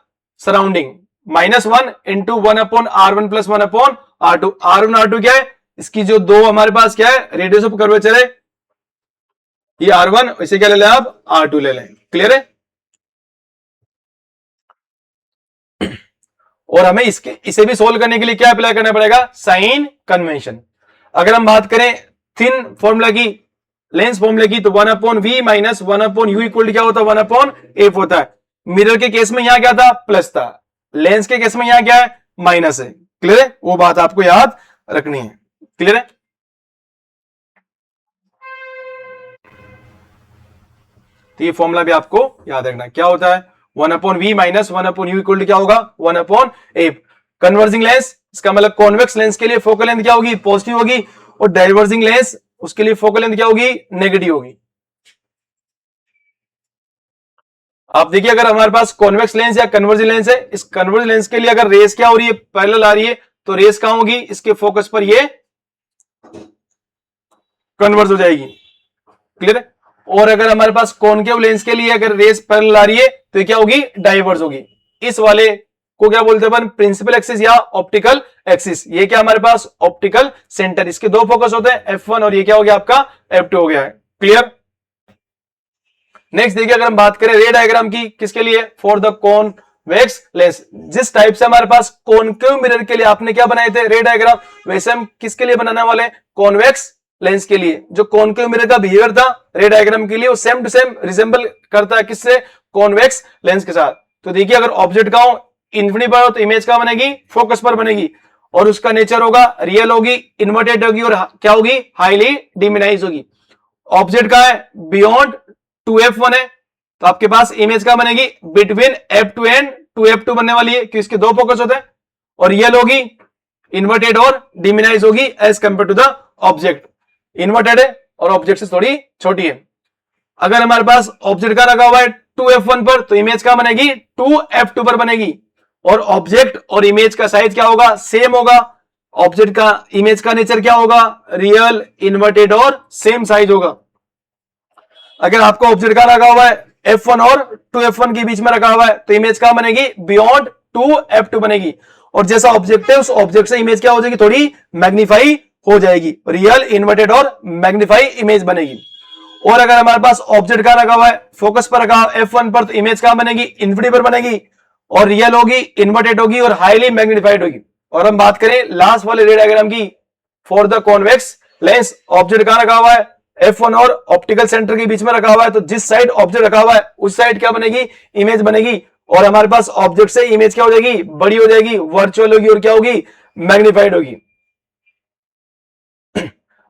surrounding. -1 into 1 upon R1 plus 1 upon R2। R1 R2 क्या है, इसकी जो दो हमारे पास क्या है, रेडियस ऑफ कर्वेचर है, ये R1, इसे क्या ले लें आप, R2 ले लें। क्लियर है। और हमें इसे भी सोल्व करने के लिए क्या अप्लाई करना पड़ेगा, साइन कन्वेंशन। अगर हम बात करें थिन फॉर्मूला की, लेंस फॉर्मूला की, तो 1 upon V minus 1 upon U equal क्या होता है, 1 अपॉन एफ होता है। मिरर के केस में यहां क्या था, प्लस था। लेंस के केस में यहां क्या है, माइनस है। क्लियर है, वो बात आपको याद रखनी है। क्लियर है। तो ये फॉर्मूला भी आपको याद रखना, क्या होता है, 1 upon V minus 1 upon U equal क्या होगा, 1 अपॉन एफ। कन्वर्जिंग लेंस, इसका मतलब कॉन्वेक्स लेंस के लिए फोकल लेंथ क्या होगी, पॉजिटिव होगी, और डाइवर्जिंग लेंस उसके लिए फोकल लेंथ क्या होगी, नेगेटिव होगी। आप देखिए, अगर हमारे पास कॉन्वेक्स लेंस या कन्वर्जिंग लेंस है, इस कन्वर्जिंग लेंस के लिए अगर रेस क्या हो रही है, पैरेलल आ रही है, तो रेस कहां होगी, इसके फोकस पर ये कन्वर्ज हो जाएगी। क्लियर है। और अगर हमारे पास कॉनकेव लेंस के लिए अगर रेस पैरेलल आ रही है, तो ये क्या होगी, डाइवर्ज होगी। इस वाले को क्या बोलते हैं अपन, प्रिंसिपल एक्सिस या ऑप्टिकल एक्सिस। ये क्या हमारे पास ऑप्टिकल सेंटर, इसके दो फोकस होते हैं, F1 और ये क्या हो गया आपका F2 हो गया है। क्लियर। नेक्स्ट देखिए, अगर हम बात करें रे डायग्राम की, किसके लिए, फॉर द कॉन्वेक्स लेंस। जिस टाइप से हमारे पास कॉनकेव मिरर के लिए आपने क्या बनाए थे, रे डायग्राम, वैसे हम किसके लिए बनाने वाले, कॉन्वेक्स लेंस के लिए। जो कॉनकेव मिरर का बिहेवियर था रे डायग्राम के लिए, वो सेम टू सेम रिजेंबल करता है किससे, कॉन्वेक्स लेंस के साथ। तो देखिए, अगर ऑब्जेक्ट का हो इन्फिनिटी पर हो, तो इमेज का बनेगी, फोकस पर बनेगी, और उसका नेचर होगा रियल होगी, इन्वर्टेड होगी, और क्या होगी, हाईली डिमिनाइज होगी। ऑब्जेक्ट का है बियॉन्ड 2F1 है, तो आपके पास इमेज का बनेगी बिटवीन F2 एंड 2F2 बनने वाली है, कि इसके दो फोकस होते हैं, और रियल होगी, इन्वर्टेड और डिमिनाइज होगी as compare to the object. Inverted है और ऑब्जेक्ट से थोड़ी छोटी है। अगर हमारे पास ऑब्जेक्ट का रखा हुआ है 2F1 पर, तो इमेज का बनेगी 2F2 पर बनेगी, और ऑब्जेक्ट और इमेज का साइज क्या होगा, सेम होगा। ऑब्जेक्ट का इमेज का नेचर क्या होगा, रियल, इन्वर्टेड और सेम साइज होगा। अगर आपको ऑब्जेक्ट का रखा हुआ है F1 और 2F1 के बीच में रखा हुआ है, तो इमेज क्या बनेगी, बियॉन्ड 2F2 बनेगी, और जैसा ऑब्जेक्ट है उस ऑब्जेक्ट से इमेज क्या हो जाएगी, थोड़ी मैग्नीफाई हो जाएगी, रियल, इन्वर्टेड और मैग्नीफाई इमेज बनेगी। और अगर हमारे पास ऑब्जेक्ट का रखा हुआ है फोकस पर रखा F1 पर, तो इमेज क्या बनेगी, इन्फिनिटी पर बनेगी, और रियल होगी, इन्वर्टेड होगी, और हाईली मैग्नीफाइड होगी। और हम बात करें लास्ट वाले रे डायग्राम की, for the convex lens, object कहां रखा हुआ है, F1 और ऑप्टिकल सेंटर के बीच में रखा हुआ है, तो जिस साइड ऑब्जेक्ट रखा हुआ है उस साइड क्या बनेगी, इमेज बनेगी, और हमारे पास ऑब्जेक्ट से इमेज क्या हो जाएगी, बड़ी हो जाएगी, वर्चुअल होगी, और क्या होगी, मैग्नीफाइड होगी।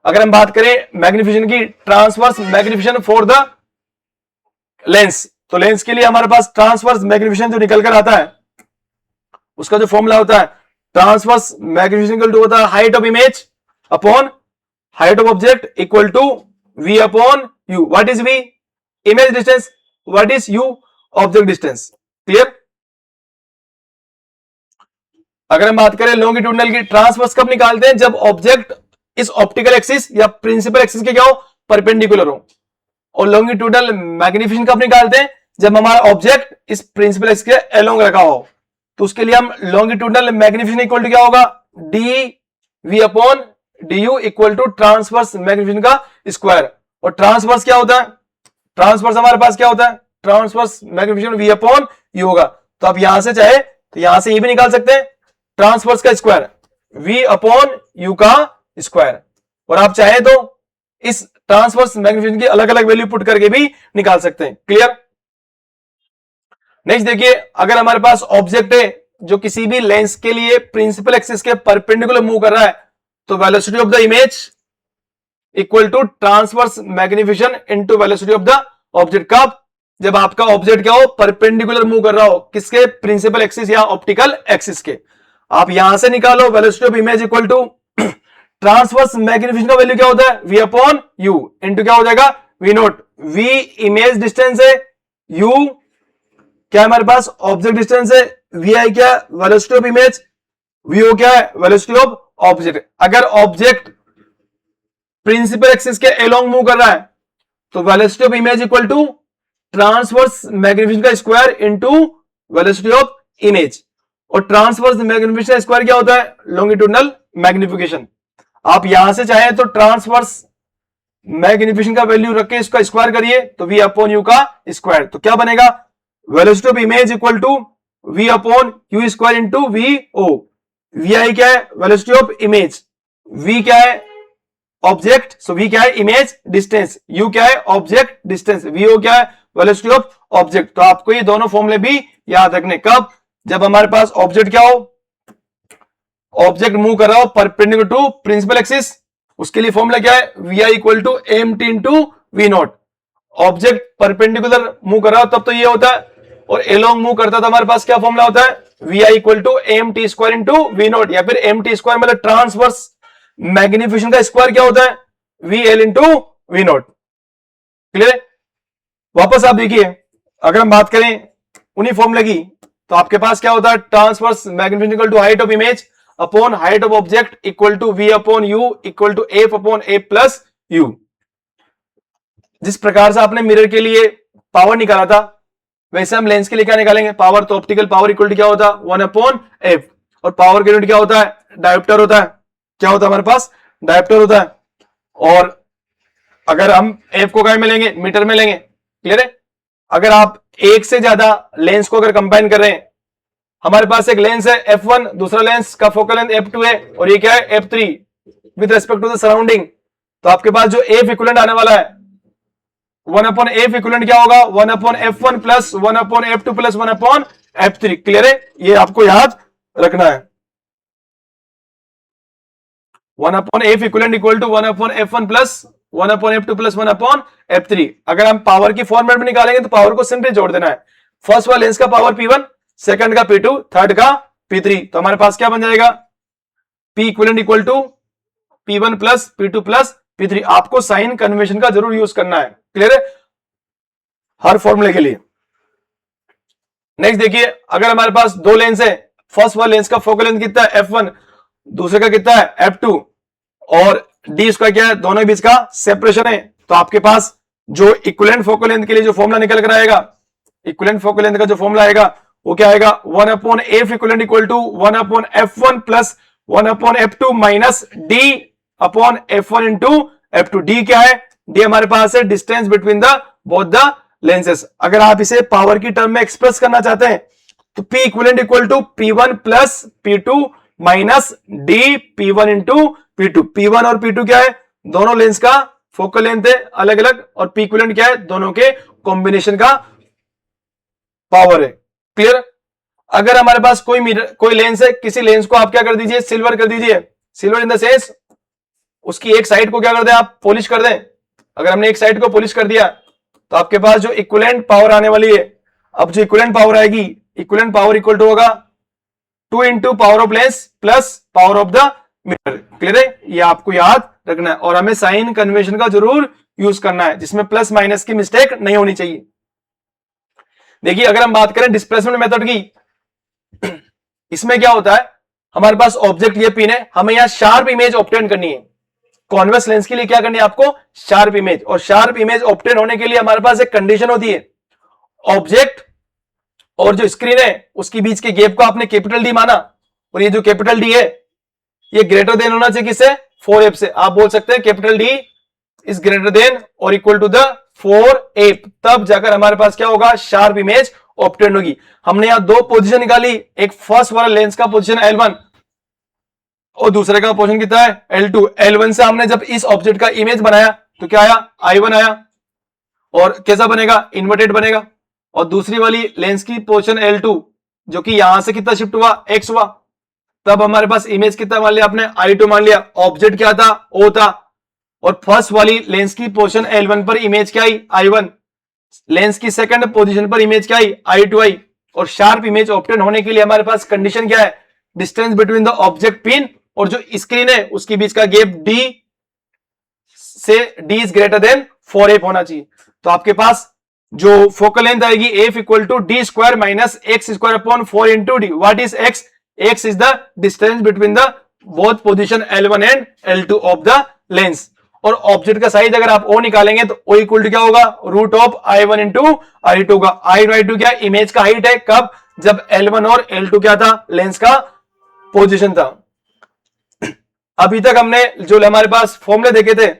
अगर हम बात करें मैग्निफिकेशन की, transverse magnification for the lens, तो लेंस के लिए हमारे पास ट्रांसवर्स मैग्निफिकेशन जो निकल कर आता है, उसका जो फॉर्मूला होता है, ट्रांसवर्स मैग्निफिकेशन इक्वल टू होता है height of image upon height of object equal to V upon U। What is V, image distance, what is U, object distance. Clear. अगर हम बात करें लॉन्गिट्यूडनल की, ट्रांसवर्स कब निकालते हैं, जब ऑब्जेक्ट इस ऑप्टिकल एक्सिस या प्रिंसिपल एक्सिस के क्या हो, परपेंडिकुलर हो। और लॉन्गिट्यूडनल मैग्निफिकेशन कब निकालते हैं, जब हमारा ऑब्जेक्ट इस प्रिंसिपल एक्सिस के अलोंग रखा हो। तो उसके लिए हम लॉन्गिट्यूडनल मैग्निफिकेशन इक्वल टू क्या होगा, D we upon D U equal to transverse magnification का स्क्वायर। और ट्रांसवर्स क्या होता है, ट्रांसवर्स हमारे पास क्या होता है, transverse magnification V upon U होगा। तो आप यहां से चाहे तो यहां से ये भी निकाल सकते हैं, ट्रांसवर्स का स्क्वायर वी अपॉन यू का स्क्वायर। और आप चाहे तो इस ट्रांसवर्स मैग्निफिकेशन की अलग अलग वैल्यू पुट करके भी निकाल सकते हैं। क्लियर। नेक्स्ट देखिए, अगर हमारे पास ऑब्जेक्ट है जो किसी भी लेंस के लिए प्रिंसिपल एक्सिस के परपेंडिकुलर मूव कर रहा है, तो velocity of the image equal to transverse magnification into velocity of the object. कब, जब आपका ऑब्जेक्ट क्या हो, परपेंडिकुलर मूव कर रहा हो, किसके, प्रिंसिपल एक्सिस या ऑप्टिकल एक्सिस के। आप यहां से निकालो velocity of image equal to transverse magnification का वैल्यू क्या होता है, वी अपॉन यू इनटू क्या हो जाएगा, V naught. V image distance है, यू क्या हमारे पास ऑब्जेक्ट डिस्टेंस है, वी आई क्या है, velocity of image, V O क्या है, वेलोसिटी ऑफ ऑब्जेक्ट। अगर ऑब्जेक्ट प्रिंसिपल एक्सिस के अलोंग मूव कर रहा है तो velocity of image equal to transverse magnification का square into velocity of image. और ट्रांसवर्स मैग्निफिकेशन स्क्वायर क्या होता है, लॉन्गिट्यूडनल मैग्निफिकेशन। आप यहां से चाहें तो ट्रांसवर्स मैग्निफिकेशन का वैल्यू रख के इसका स्क्वायर करिए, तो वी अपॉन यू का स्क्वायर। तो क्या बनेगा, velocity of image equal to V upon U square into V O. V I क्या है, वेलोसिटी ऑफ इमेज, वी क्या है ऑब्जेक्ट, सो वी क्या है इमेज डिस्टेंस, यू क्या है ऑब्जेक्ट डिस्टेंस, वी ओ क्या है वेलोसिटी ऑफ ऑब्जेक्ट। तो आपको ये दोनों फॉर्मूले भी याद रखने, कब, जब हमारे पास ऑब्जेक्ट क्या हो, ऑब्जेक्ट मूव कर रहा हो परपेंडिकुलर टू प्रिंसिपल एक्सिस, उसके लिए फॉर्मूला क्या है, V I equal to M T into V nought. Object perpendicular move कर रहा हो तब तो ये होता है, और एलोंग मूव करता तो हमारे पास क्या फॉर्मूला होता है, V I equal to M T square into V nought, या फिर एम टी स्क्वायर मतलब ट्रांसवर्स मैग्निफिकेशन का स्क्वायर क्या होता है, V L into V nought. Clear. वापस आप देखिए, अगर हम बात करें उन्हीं फॉर्मूले की, तो आपके पास क्या होता है, transverse magnification equal to height of image upon height of object equal to V upon you equal to F upon A plus U. जिस प्रकार से आपने मिरर के लिए पावर निकाला था, वैसे हम लेंस के लिए क्या निकालेंगे, पावर। तो ऑप्टिकल पावर इक्वल टू क्या होता है, 1 अपॉन एफ। और पावर की यूनिट क्या होता है, डायोप्टर होता है। क्या होता है हमारे पास, डायोप्टर होता है। और अगर हम एफ को क्या में लेंगे, मीटर में लेंगे। क्लियर है। अगर आप एक से ज्यादा लेंस को अगर कंबाइन कर रहे हैं, हमारे पास एक लेंस है f1, दूसरा लेंस का फोकल लेंथ f2 है, और ये क्या है f3 with respect to the surrounding. तो आपके पास जो एफ इक्विवेलेंट आने वाला है, 1 अपॉन एफ इक्विवेलेंट क्या होगा, 1 upon f1 plus 1 upon f2 plus 1 upon f3। Clear है, ये आपको याद रखना है। 1 upon F equivalent equal to 1 upon f1 plus 1 upon f2 plus 1 upon f3। अगर हम पावर की फॉर्मेट में निकालेंगे तो पावर को सिंपली जोड़ देना है। फर्स्ट वाला लेंस का पावर P1, सेकंड का P2, थर्ड का P3। तो हमारे पास क्या बन जाएगा, P equivalent equal to P1 plus P2 plus P3। आपको साइन कन्वेंशन का जरूर यूज करना है। क्लियर है, हर फॉर्मूले के लिए। नेक्स्ट देखिए, अगर हमारे पास दो लेंस है, फर्स्ट वाला लेंस का फोकल लेंथ कितना है f1, दूसरे का कितना है f2, और d इसका क्या है, दोनों के बीच का सेपरेशन है। तो आपके पास जो इक्विवेलेंट फोकल लेंथ के लिए जो फॉर्मूला निकल कर आएगा, इक्विवेलेंट फोकल लेंथ का जो फॉर्मूला आएगा वो क्या आएगा, 1 upon F equivalent equal to 1 upon f1 plus 1 upon f2 minus d upon f1 into f2। d क्या है, d हमारे पास है distance between the both the lenses. अगर आप इसे पावर की टर्म में एक्सप्रेस करना चाहते हैं तो p equivalent equal to p1 plus p2 minus d p1 into p2। p1 और p2 क्या है, दोनों लेंस का फोकल लेंथ है अलग अलग, और p इक्विवेलेंट क्या है, दोनों के कॉम्बिनेशन का पावर है। क्लियर। अगर हमारे पास कोई लेंस है, किसी लेंस को आप क्या कर दीजिए, सिल्वर कर दीजिए। सिल्वर इन द सेंस उसकी एक साइड को क्या कर दें, आप पॉलिश कर दें। अगर हमने एक साइड को पॉलिश कर दिया तो आपके पास जो इक्विवेलेंट पावर आने वाली है, अब जो इक्विवेलेंट पावर आएगी, इक्विवेलेंट पावर इक्वल टू होगा 2 into power of lens plus power of the mirror. Clear है, ये आपको याद रखना है। और हमें साइन कन्वेंशन का जरूर यूज करना है, जिसमें प्लस माइनस की मिस्टेक नहीं होनी चाहिए। देखिए, अगर हम बात करें डिस्प्लेसमेंट मेथड की, इसमें क्या होता है, हमारे पास ऑब्जेक्ट ये पिन है, हमें यहां शार्प इमेज ऑब्टेन करनी है। कॉन्वेक्स लेंस के लिए क्या करनी है आपको, शार्प इमेज। और शार्प इमेज ऑब्टेन होने के लिए हमारे पास एक कंडीशन होती है, ऑब्जेक्ट और जो स्क्रीन है उसके बीच के गैप को आपने कैपिटल डी माना, और ये जो कैपिटल डी है ये ग्रेटर देन होना चाहिए किससे, 4f से। आप बोल सकते हैं capital D is greater then और इक्वल टू द 4f, तब जाकर हमारे पास क्या होगा, शार्प इमेज ऑब्टेन होगी। हमने यहां दो पोजीशन निकाली, एक फर्स्ट वाला लेंस का पोजीशन L1 और दूसरे का पोजीशन कितना है, L2। L1 से हमने जब इस ऑब्जेक्ट का इमेज बनाया तो क्या आया, I1 आया, और कैसा बनेगा, इन्वर्टेड बनेगा। और दूसरी वाली लेंस की पोजीशन L2 जो कि यहां से कितना शिफ्ट हुआ, X हुआ, तब हमारे पास इमेज कितना मान लिया आपने, I2 मान लिया, ऑब्जेक्ट क्या था, O था। और फर्स्ट वाली लेंस की पोजीशन L1 पर इमेज क्या आई, I1, लेंस की सेकंड पोजीशन पर इमेज क्या आई, I2 आई। और शार्प इमेज ऑब्टेन होने के लिए हमारे पास कंडीशन क्या है, distance between the object pin और जो स्क्रीन है उसके बीच का गैप D से D is greater than 4f होना चाहिए। तो आपके पास जो फोकल लेंथ आएगी f equal to D square minus X square upon 4 into D. What is x, x is the distance between the both position L1 and L2 of the lens. और object का size अगर आप O निकालेंगे तो O equal to क्या होगा, root of I1 into I2 का। I2 क्या, इमेज का हाइट है, कब, जब L1 और L2 क्या था, लेंस का पोजीशन था। अभी तक हमने जो हमारे पास फॉर्मूले देखे थे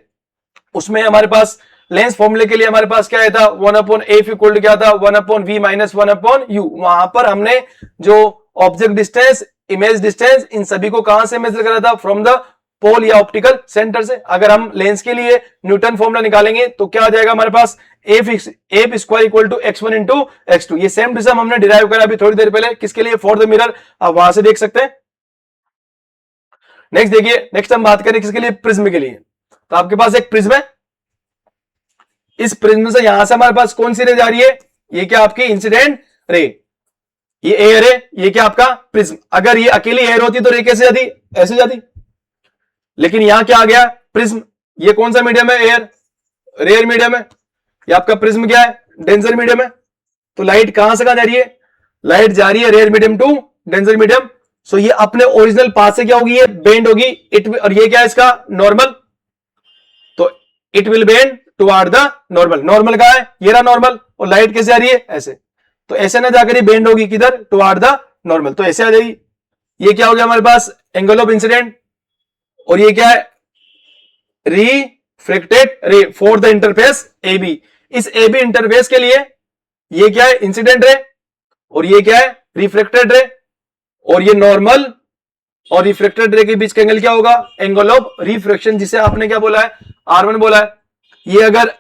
उसमें हमारे पास लेंस फॉर्मूले के लिए हमारे पास क्या था, 1/f इक्वल टू क्या था, 1/v माइनस 1/u। वहां पर हमने जो ऑब्जेक्ट डिस्टेंस, इमेज डिस्टेंस, इन सभी को कहां से मेजर करा था, फ्रॉम द पोल या ऑप्टिकल सेंटर से। अगर हम लेंस के लिए न्यूटन फॉर्मूला निकालेंगे तो क्या आ जाएगा हमारे पास, F square equal to x1 into x2। ये सेम टू सेम हमने डिराइव करा अभी थोड़ी देर पहले, किसके लिए, फॉर द मिरर, आप वहां से देख सकते हैं। नेक्स्ट देखिए, नेक्स्ट हम बात करें किसके लिए, प्रिज्म के लिए। तो आपके पास एक प्रिज्म है, इस प्रिज्म से यहां से हमारे पास कौन सी रे जा रही है, ये क्या आपकी इंसिडेंट रे, ये एयर है, ये क्या आपका प्रिज्म। अगर ये अकेली एयर होती तो रे कैसे जाती, ऐसे जाती, लेकिन यहां क्या आ गया, प्रिज्म। ये कौन सा मीडियम है, एयर, रेयर मीडियम है। ये आपका प्रिज्म क्या है, डेंसर मीडियम है। तो लाइट कहां से कहां जा रही है, लाइट जा रही है rare medium to denser medium. So ये अपने ओरिजिनल पाथ से क्या होगी, ये बेंड होगी, और ये क्या है इसका नॉर्मल, तो it will bend toward the normal. Normal कहां है, ये रहा नॉर्मल, और लाइट कैसे आ रही है, ऐसे। तो ऐसे ना जाकर ये बेंड होगी किधर, टुवर्ड द नॉर्मल, तो ऐसे आ जाएगी। ये क्या हो गया हमारे पास, एंगल ऑफ इंसिडेंट, और ये क्या है, reflected ray for the interface A B. इस ए बी इंटरफेस के लिए ये क्या है, इंसिडेंट रे, और ये क्या है, रिफ्लेक्टेड रे। और ये नॉर्मल और रिफ्लेक्टेड रे के बीच का एंगल क्या होगा, एंगल ऑफ रिफ्रैक्शन, जिसे आपने क्या बोला है, R1 बोला है। ये अगर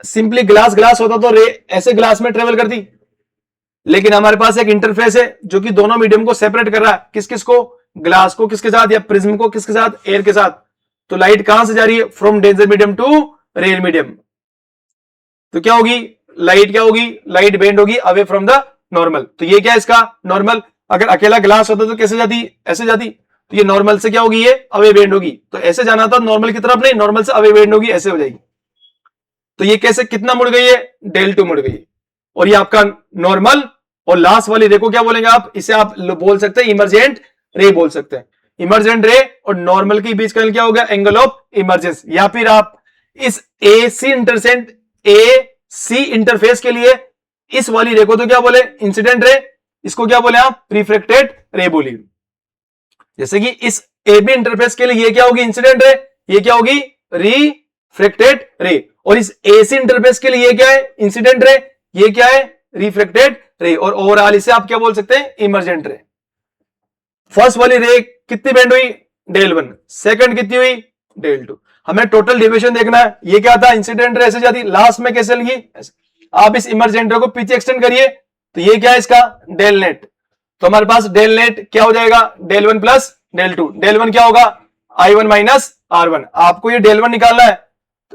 सिंपली ग्लास होता तो रे ऐसे ग्लास में ट्रेवल करती, लेकिन हमारे पास एक इंटरफेस है जो कि दोनों मीडियम को सेपरेट कर रहा है, किस किस को, ग्लास को किसके साथ, या प्रिज्म को किसके साथ, एयर के साथ। तो लाइट कहां से जा रही है, from denser medium to rare medium. तो क्या होगी, लाइट क्या होगी, लाइट बेंड होगी अवे फ्रॉम द नॉर्मल। तो ये क्या है इसका नॉर्मल। अगर अकेला ग्लास होता तो कैसे जाती, ऐसे जाती। तो ये नॉर्मल से क्या होगी, ये अवे बेंड होगी। तो ऐसे जाना था नॉर्मल की तरफ, नहीं, नॉर्मल से अवे बेंड होगी, ऐसे हो जाएगी। तो ये कैसे, कितना मुड़ गई है, del2 मुड़ गई। और ये आपका नॉर्मल, और लास्ट वाली रे को क्या बोलेंगे आप, इसे आप बोल सकते हैं इमरजेंट रे बोल सकते हैं। इमरजेंट रे और नॉर्मल के बीच का एंगल क्या हो गया, एंगल ऑफ इमरजेंस। या फिर आप इस AC इंटरफेस के लिए इस वाली रे को तो क्या बोले, इंसिडेंट रे, इसको क्या बोले आप, रिफ्लेक्टेड रे बोलिए। जैसे कि इस AB इंटरफेस के लिए ये क्या होगी, इंसिडेंट रे, ये क्या होगी, रिफ्लेक्टेड रे। और इस AC इंटरफेस के लिए ये क्या है, इंसिडेंट रे, ये क्या है, रिफ्लेक्टेड रे। और ओवरऑल इसे आप क्या बोल सकते हैं, इमरजेंट रे। फर्स्ट वाली रे कितनी बेंड हुई, del1, सेकंड कितनी हुई, del2। हमें टोटल डिविएशन देखना है। ये क्या था, इंसिडेंट रे ऐसे जाती, लास्ट में कैसे लगी, आप इस इमरजेंट रे को पीछे एक्सटेंड करिए, तो ये क्या है इसका del नेट। तो हमारे पास del नेट क्या हो जाएगा, del1 प्लस del2। del1 क्या होगा, I1 माइनस R1। आपको ये del1 निकालना है,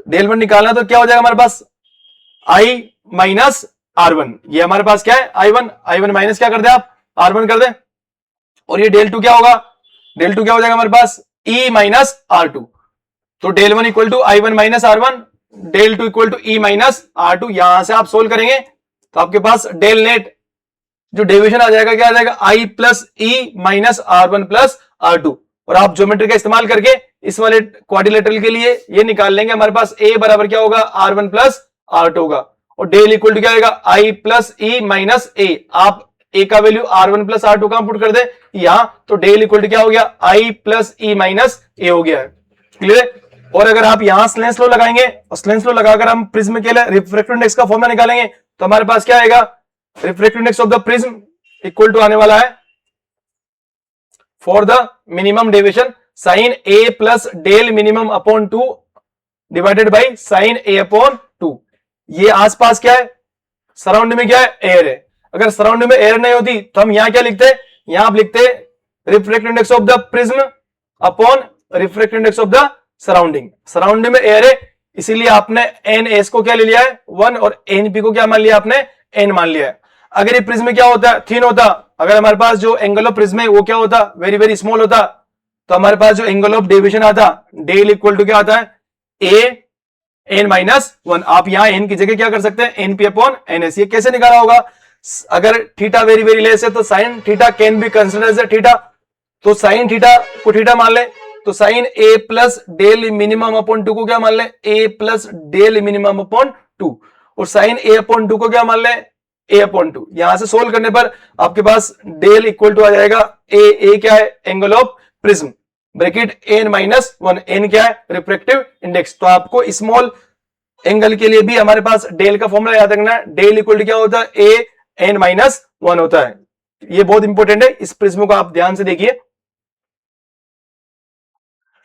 del1 निकालना तो क्या हो जाएगा हमारे पास, I माइनस R1। ये हमारे पास क्या है, I1 माइनस क्या कर दे आप, R1 कर दे। और ये del2 क्या होगा, del2 क्या हो जाएगा हमारे पास, E माइनस R2। तो del1 equal to I1 minus R1, del2 equal to E minus R2। यहां से आप सोल्व करेंगे तो आपके पास del नेट जो डेविएशन आ जाएगा, क्या आ जाएगा, I plus E minus R1 plus R2। और आप ज्योमेट्री का इस्तेमाल करके इस वाले क्वाड्रिलेटरल के लिए ये निकाल लेंगे, हमारे पास a बराबर क्या होगा r1 प्लस r2 होगा, और डेल इक्वल टू क्या आएगा i plus e minus a। आप a का वैल्यू r1 प्लस r2 कहां पुट कर दे यहां, तो डेल इक्वल टू क्या हो गया i plus e minus a हो गया है। क्लियर। और अगर आप यहां स्लेंस लॉ लगाएंगे और स्लेंस लॉ लगाकर हम प्रिज्म के लिए रिफ्रैक्टिव इंडेक्स का फॉर्मूला निकालेंगे, तो हमारे पास क्या आएगा, refractive index of the prism equal to आने वाला है for the minimum deviation sine a plus del minimum upon 2 divided by sine a upon 2। ये आसपास क्या है, सराउंड में क्या है, एयर है। अगर सराउंड में एयर नहीं होती तो हम यहां क्या लिखते हैं, यहां आप लिखते refractive index of the prism upon refractive index of the surrounding. Surrounding में एयर है इसीलिए आपने एन एस को क्या ले लिया है 1 और एन पी को क्या मान लिया आपने एन मान लिया है। अगर ये प्रिज्म क्या होता है थिन होता, अगर हमारे पास जो एंगल ऑफ प्रिज्म है वो क्या होता वेरी वेरी स्मॉल होता, तो हमारे पास जो एंगल ऑफ डेविएशन आता डेल इक्वल टू क्या आता है ए एन माइनस 1। आप यहां एन की जगह क्या कर सकते हैं N P upon N S. ये कैसे निकाला होगा, अगर थीटा वेरी वेरी लेस है तो sine theta can be considered as theta, तो साइन थीटा को थीटा मान ले, तो sine a plus del minimum upon 2 को क्या मान ले a plus del minimum upon 2, और साइन a अपॉन 2 को क्या मान ले a अपॉन 2। यहां से सोल्व करने पर आपके पास डेल इक्वल टू आ जाएगा a क्या है angle of prism bracket n minus 1, n क्या है रिफ्रैक्टिव इंडेक्स। तो आपको स्मॉल एंगल के लिए भी हमारे पास डेल का फॉर्मूला याद रखना है, डेल इक्वल टू क्या होता है a n माइनस 1 होता है। ये बहुत इंपॉर्टेंट है, इस प्रिज्म को आप ध्यान से देखिए।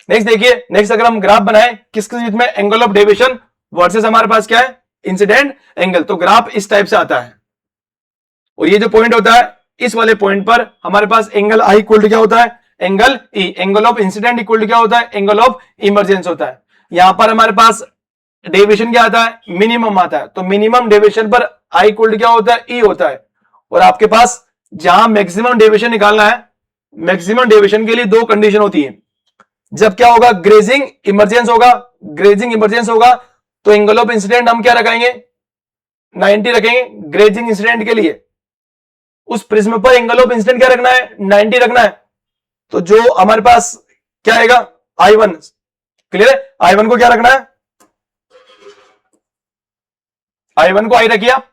नेक्स्ट देखिए, नेक्स्ट अगर हम ग्राफ बनाए किसके बीच में एंगल ऑफ डेविएशन वर्सेस हमारे पास क्या है इंसिडेंट एंगल, तो ग्राफ इस टाइप से आता है और ये जो पॉइंट होता है इस वाले पॉइंट पर हमारे पास एंगल आई इक्वल टू क्या होता है angle E, angle of incident equal to क्या होता है एंगल ऑफ इमरजेंस होता है। यहां पर हमारे पास डेविएशन क्या आता है मिनिमम आता है, तो मिनिमम डेविएशन पर आई इक्वल टू क्या होता है ई होता है। और आपके पास जहां मैक्सिमम डेविएशन निकालना है, मैक्सिमम डेविएशन के लिए दो कंडीशन होती है, जब क्या होगा ग्रेजिंग इमरजेंस होगा, ग्रेजिंग इमरजेंस होगा तो एंगल ऑफ इंसिडेंट हम क्या रखेंगे 90 रखेंगे ग्रेजिंग इंसिडेंट के लिए। उस प्रिज्म पर एंगल ऑफ इंसिडेंट क्या रखना है 90 रखना है, तो जो हमारे पास क्या आएगा I1। क्लियर है, I1 को क्या रखना है, I1 को आई रखिए आप,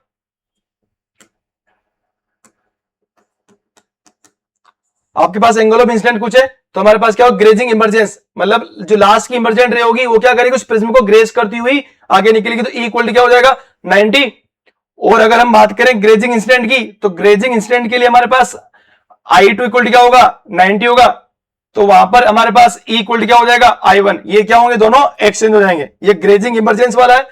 आपके पास एंगल ऑफ इंसिडेंट कुछ है तो हमारे पास क्या होगा ग्रेजिंग इमरजेंस, मतलब जो लास्ट की इमरजेंट रे होगी वो क्या करेगी उस प्रिज्म को ग्रेज करती हुई आगे निकलेगी, तो ई इक्वल टू क्या हो जाएगा 90। और अगर हम बात करें ग्रेजिंग इंसिडेंट की, तो ग्रेजिंग इंसिडेंट के लिए हमारे पास I2 इक्वल टू क्या होगा 90 होगा, तो वहां पर हमारे पास ई इक्वल टू क्या हो जाएगा I1। ये क्या होंगे दोनों एक्सचेंज हो जाएंगे, ये ग्रेजिंग इमरजेंस वाला है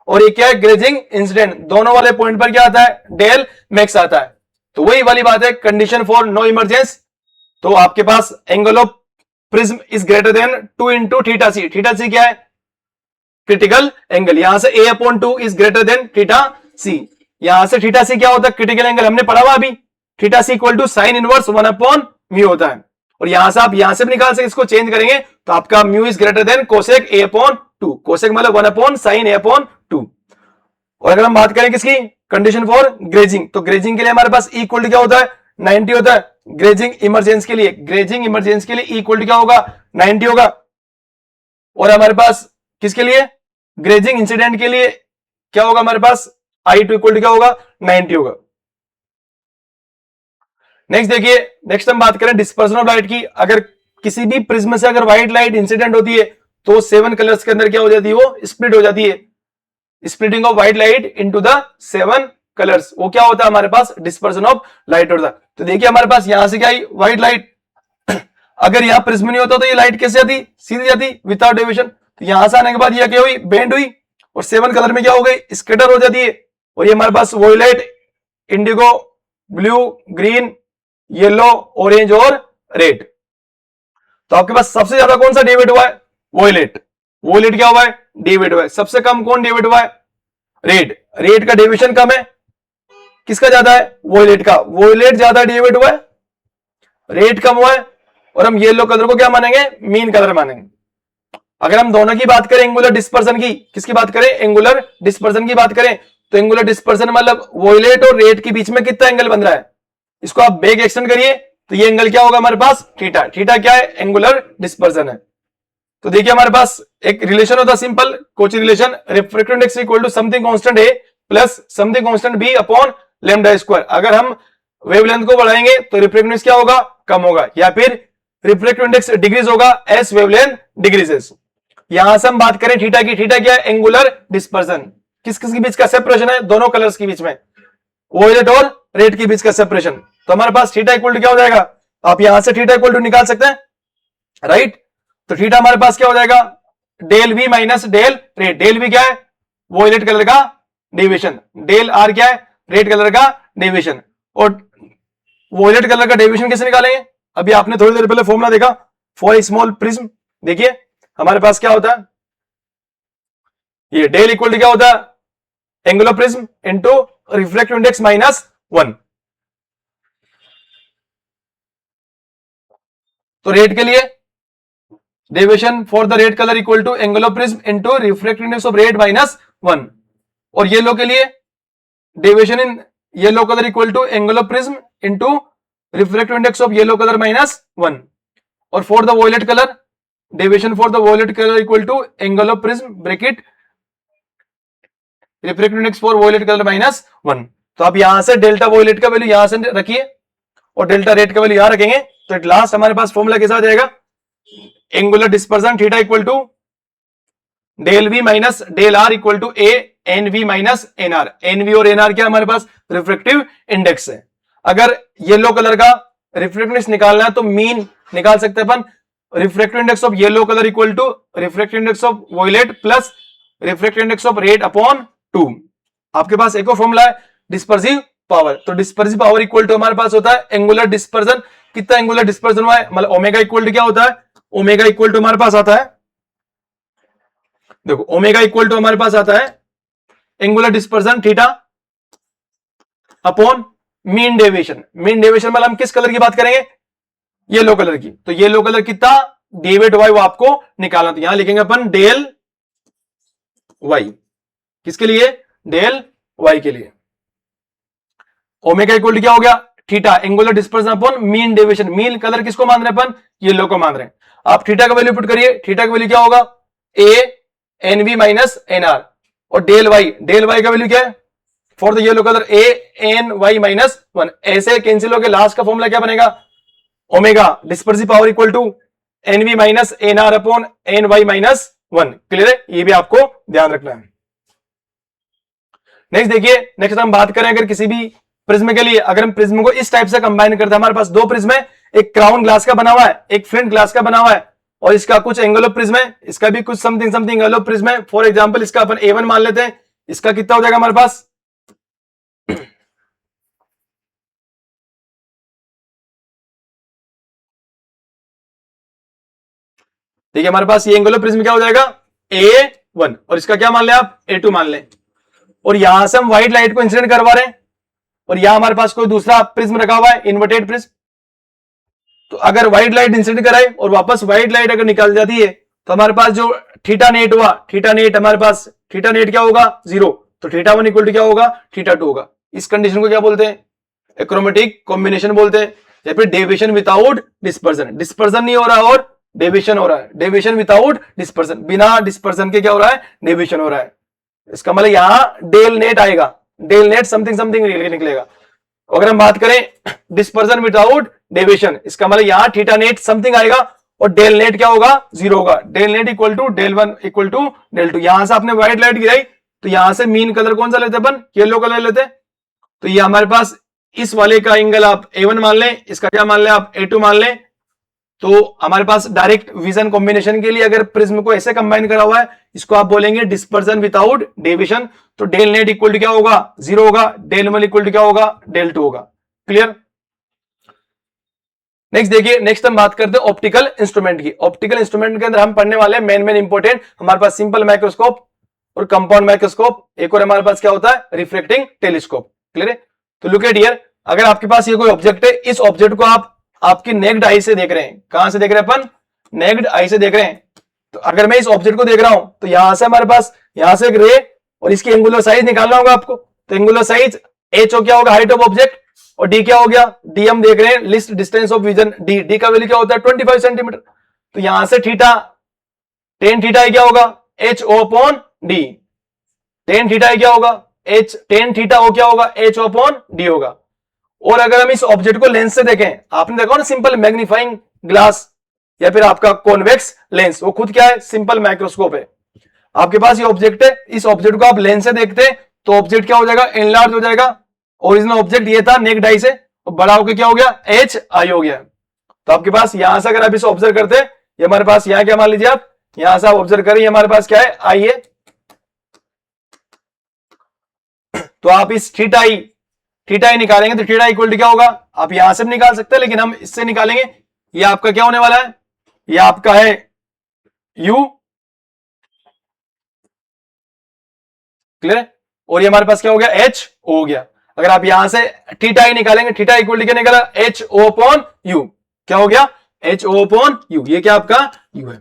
और ये क्या है ग्रेजिंग इंसिडेंट, दोनों वाले पॉइंट पर क्या आता है डेल मैक्स आता है। तो वही वाली बात है कंडीशन फॉर नो इमरजेंस, तो आपके पास angle of prism is greater than 2 into theta C. Theta C क्या है क्रिटिकल एंगल, यहां से a upon 2 is greater than theta C. यहां से थीटा सी क्या होता है क्रिटिकल एंगल, हमने पढ़ा हुआ अभी theta C equal to sine inverse 1 upon mu होता है। और यहां से आप यहां से भी निकाल सकते, इसको चेंज करेंगे तो आपका mu is greater then cosec a upon 2, cosec मतलब 1 अपॉन साइन a अपॉन 2। और अगर हम बात करें किसकी कंडीशन फॉर ग्रेजिंग, तो ग्रेजिंग के लिए हमारे पास इक्वल टू क्या होता है 90 होता है। ग्रेजिंग इमरजेंस के लिए, ग्रेजिंग इमरजेंस के लिए इक्वल टू क्या होगा 90 होगा। और हमारे पास किसके लिए ग्रेजिंग इंसिडेंट के लिए क्या होगा हमारे पास I2 इक्वल टू क्या होगा 90 होगा। नेक्स्ट देखिए, नेक्स्ट हम बात करें डिस्पर्सन ऑफ लाइट की। अगर किसी भी प्रिज्म से अगर व्हाइट लाइट इंसिडेंट होती है तो 7 कलर्स के अंदर क्या हो जाती है वो स्प्लिट हो जाती है, splitting of white light into the 7 colours, वो क्या होता है हमारे पास डिस्पर्सन ऑफ लाइट होता है। तो देखिए हमारे पास यहां से क्या आई व्हाइट लाइट, अगर यहां प्रिज्म नहीं होता तो ये लाइट कैसे आती सीधी जाती विदाउट डेविएशन, तो यहां से आने के बाद ये क्या हुई बेंड हुई और 7 कलर में क्या हो गई स्कैटर हो जाती है। और ये हमारे पास violet indigo blue green yellow orange और रेड, तो आपके पास सबसे ज्यादा कौन सा डेविएट हुआ है वोयलेट, वोयलेट क्या हुआ है डेविएट हुआ है। सबसे कम कौन डेविएट हुआ है रेड, रेड का डेविएशन कम है, किसका ज्यादा है वोयलेट का, वोयलेट ज्यादा डेविएट हुआ है रेड कम हुआ है। और हम येलो कलर को क्या मानेंगे मीन कलर मानेंगे। अगर हम दोनों की बात करें एंगुलर डिस्पर्सन की, किसकी बात करें एंगुलर डिस्पर्सन की बात करें, तो एंगुलर डिस्पर्सन मतलब वोयलेट और रेड के बीच में कितना एंगल बन रहा है, इसको आप बैक एक्सटेंड करिए तो ये एंगल क्या होगा हमारे पास, थीटा। थीटा क्या है, एंगुलर डिस्पर्जन है। तो देखिए हमारे पास एक रिलेशन होता है simple Cauchy relation, refractive index equal to something constant A plus something constant B upon lambda square. अगर हम वेवलेंथ को बढ़ाएंगे तो रिफ्रैक्टिव इंडेक्स क्या होगा, कम होगा, या फिर रिफ्रैक्टिव इंडेक्स डिक्रीज होगा एस वेवलेंथ डिक्रीजेस। यहां से हम बात करें थीटा की, थीटा क्या है, एंगुलर डिस्पर्जन। किस किस के बीच का सेपरेशन है, दोनों कलर्स के बीच में, वोयलेट और रेड के बीच का सेपरेशन। तो हमारे पास थीटा इक्वल टू क्या हो जाएगा, आप यहां से थीटा इक्वल टू निकाल सकते हैं, राइट। तो थीटा हमारे पास क्या हो जाएगा, del V minus del red. Del V क्या है, वोयलेट कलर का डेविएशन, डेल आर क्या है, रेड कलर का डेविएशन। और वोयलेट कलर का डेविएशन कैसे निकालेंगे, अभी आपने थोड़ी देर पहले फॉर्मूला देखा फॉर स्मॉल प्रिज्म। देखिए हमारे पास क्या होता है, ये डेल इक्वल टू क्या होता है, angular prism into refractive index minus 1। तो रेड के लिए deviation for the red colour equal to angular prism into refractive index of red minus 1। और येलो के लिए deviation in yellow colour equal to angular prism into refractive index of yellow colour minus 1। और for the violet colour deviation for the violet colour equal to angular prism bracket refractive index for violet colour minus 1। तो आप यहां से delta violet का value यहां से रखिए और डेल्टा रेड का वैल्यू यहां रखेंगे, तो एट लास्ट हमारे पास फॉर्मूला कैसा आ जाएगा, angular dispersion theta equal to del V minus del R equal to A N V minus N R. N V और एन आर क्या हमारे पास रिफ्रैक्टिव इंडेक्स है। अगर येलो कलर का रिफ्रैक्टिव इंडेक्स निकालना है तो मीन निकाल सकते हैं अपन, refractive index of yellow colour equal to refractive index of violet plus refractive index of red upon 2। आपके पास एक और फॉर्मूला है डिस्पर्सिव पावर। तो डिस्पर्सिव पावर इक्वल टू हमारे पास होता है एंगुलर डिस्पर्जन। कितना एंगुलर डिस्पर्जन हुआ है, मतलब ओमेगा इक्वल टू क्या होता है, ओमेगा इक्वल टू हमारे पास आता है, देखो ओमेगा इक्वल टू हमारे पास आता है angular dispersion theta upon mean deviation. Mean deviation मतलब हम किस कलर की बात करेंगे, येलो कलर की। तो येलो कलर कितना डेविएट हुआ है वो आपको निकालना। तो यहां लिखेंगे अपन डेल वाई, किसके लिए, डेल वाई के लिए। ओमेगा इक्वल टू क्या हो गया, theta angular dispersion upon mean deviation. Mean colour किसको मान रहे हैं अपन, येलो को मान रहे हैं। आप थीटा का वैल्यू पुट करिए, थीटा का वैल्यू क्या होगा, A N V minus N R. और डेल वाई का वैल्यू क्या है for the yellow colour, A N Y minus 1। ऐसे कैंसिल होकर लास्ट का फॉर्मूला क्या बनेगा, omega dispersive power equal to N V minus N R upon N Y minus 1। Clear है, ये भी आपको ध्यान रखना है। नेक्स्ट देखिए, नेक्स्ट हम बात करें अगर किसी भी प्रिज्म के लिए, अगर हम प्रिज्म को इस टाइप से कंबाइन करते हैं, हमारे पास दो प्रिज्म है, एक क्राउन ग्लास का बना हुआ है, एक फ्लिंट ग्लास का बना हुआ है, और इसका कुछ एंगुलर प्रिज्म है, इसका भी कुछ समथिंग एंगुलर प्रिज्म है। फॉर एग्जांपल इसका अपन A1 मान लेते हैं, इसका कितना हो जाएगा हमारे पास, देखिए हमारे पास ये एंगुलर प्रिज्म क्या हो जाएगा A1, और इसका क्या मान लें आप, A2 मान लें। और यहां से हम व्हाइट लाइट को इंसिडेंट करवा रहे हैं, और यहां हमारे पास कोई दूसरा प्रिज्म रखा हुआ है, इन्वर्टेड प्रिज्म। तो अगर व्हाइट लाइट इंसिडेंट कराए और वापस व्हाइट लाइट अगर निकल जाती है, तो हमारे पास जो थीटा नेट हुआ, थीटा नेट हमारे पास, थीटा नेट क्या होगा 0। तो थीटा 1 इक्वल टू क्या होगा, थीटा 2 होगा। इस कंडीशन को क्या बोलते हैं, एक्रोमेटिक कॉम्बिनेशन बोलते हैं, या फिर डेविएशन विदाउट डिस्पर्जन। डिस्पर्जन नहीं हो रहा और डेविएशन हो रहा है, डेविएशन विदाउट डिस्पर्जन, बिना डिस्पर्जन के क्या हो रहा है, डेविएशन हो रहा है। इसका मतलब यहां डेल नेट आएगा, डेल नेट समथिंग निकलेगा। अगर हम बात करें डिस्पर्जन विदाउट डेविएशन, इसका मतलब यहां थीटा नेट समथिंग आएगा और डेल नेट क्या होगा, 0 होगा। Del net equal to del 1 equal to del 2। यहां से आपने व्हाइट लाइट गिराई, तो यहां से मीन कलर कौन सा लेते अपन, येलो कलर लेते। तो ये हमारे पास इस वाले का एंगल आप A1 मान लें, इसका क्या मान लें आप A2 मान लें। तो हमारे पास डायरेक्ट विजन कॉम्बिनेशन के लिए अगर प्रिज्म को ऐसे कंबाइन करा हुआ है, इसको आप बोलेंगे डिस्पर्जन विदाउट डेविएशन। तो डेल नेट इक्वल टू क्या होगा, 0 होगा, डेल 1 इक्वल टू क्या होगा, डेल 2 होगा। क्लियर। नेक्स्ट देखिए, नेक्स्ट हम बात करते हैं ऑप्टिकल इंस्ट्रूमेंट की। ऑप्टिकल इंस्ट्रूमेंट के अंदर हम पढ़ने वाले हैं मेन इंपॉर्टेंट, हमारे पास सिंपल माइक्रोस्कोप और कंपाउंड माइक्रोस्कोप, एक और हमारे पास क्या होता है, रिफ्रैक्टिंग टेलीस्कोप। क्लियर है। तो लुक एट हियर, अगर आपके पास ये कोई ऑब्जेक्ट है, इस ऑब्जेक्ट को आप आपकी नेक्ड आई से देख रहे हैं, कहां से देख रहे हैं अपन, नेक्ड आई से देख रहे हैं। तो अगर मैं इस ऑब्जेक्ट को देख रहा हूं, तो यहां से हमारे पास यहां से एक रे और इसकी एंगुलर साइज निकालना होगा आपको। तो एंगुलर साइज h क्या होगा, हाइट ऑफ ऑब्जेक्ट, और डी क्या हो गया, डी हम देख रहे हैं list distance of vision, D, D का वैल्यू क्या होता है 25 सेंटीमीटर। तो यहां से थीटा, टेन थीटा क्या होगा, H O upon D, tan theta क्या होगा, एच, टेन थीटा ओ क्या होगा, एच ओ अपॉन डी होगा। और अगर हम इस ऑब्जेक्ट को लेंस से देखें, आपने देखा ना सिंपल मैग्नीफाइंग ग्लास या फिर आपका कॉन्वेक्स लेंस, वो खुद क्या है, सिंपल माइक्रोस्कोप है। आपके पास ये ऑब्जेक्ट है, इस ऑब्जेक्ट को आप लेंस से देखते तो ऑब्जेक्ट क्या हो जाएगा, एनलार्ज हो जाएगा। ओरिजिनल ऑब्जेक्ट ये था नेक्ड आई से, और बड़ा होकर क्या हो गया, एच आई हो गया। तो आपके पास यहां से अगर आप इसे ऑब्जर्व करते हैं, ये हमारे पास यहां क्या मान लीजिए आप, यहां से आप ऑब्जर्व करें, हमारे पास क्या है, आई है। तो आप इस थीटा आई निकालेंगे तो थीटा इक्वल टू क्या होगा, आप यहां से भी निकाल सकते हैं, लेकिन हम इससे निकालेंगे। ये आपका क्या होने वाला है, ये आपका है u, क्लियर। और ये हमारे पास क्या हो गया, h हो गया। अगर आप यहां से थीटा आई निकालेंगे, थीटा इक्वल टू क्या निकला, एच ओ अपॉन यू, क्या हो गया, एच ओ अपॉन यू, ये क्या आपका u है।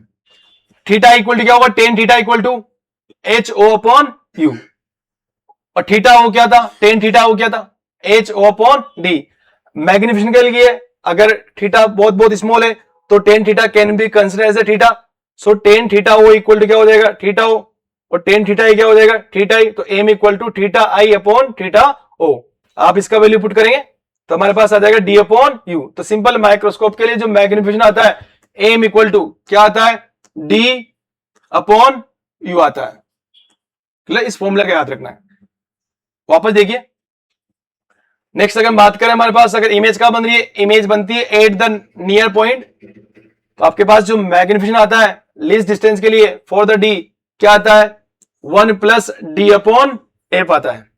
थीटा इक्वल टू क्या होगा, tan theta equal to H O upon U, और थीटा हो क्या था, टेन थीटा हो क्या था, H O upon D. Magnification के लिए अगर थीटा बहुत बहुत स्मॉल है तो tan theta can be consider as a theta, so tan theta O equal to क्या हो जाएगा, थीटा ओ, और टेन थीटा आई क्या हो जाएगा, थीटा आई। तो M equal to theta I upon theta O. आप इसका वैल्यू पुट करेंगे तो हमारे पास आ जाएगा डी अपॉन यू। तो सिंपल माइक्रोस्कोप के लिए जो मैग्निफिकेशन आता है, एम इक्वल टू क्या आता है, डी अपॉन यू आता है। क्लियर, इस फॉर्मूला का याद रखना है। वापस देखिए, नेक्स्ट अगर हम बात करें, हमारे पास अगर इमेज क्या बन रही है, इमेज बनती है एट द नियर पॉइंट। तो आपके पास जो मैग्निफिकेशन आता है लीस्ट डिस्टेंस के लिए फॉर द डी क्या आता है, one plus D upon F आता है।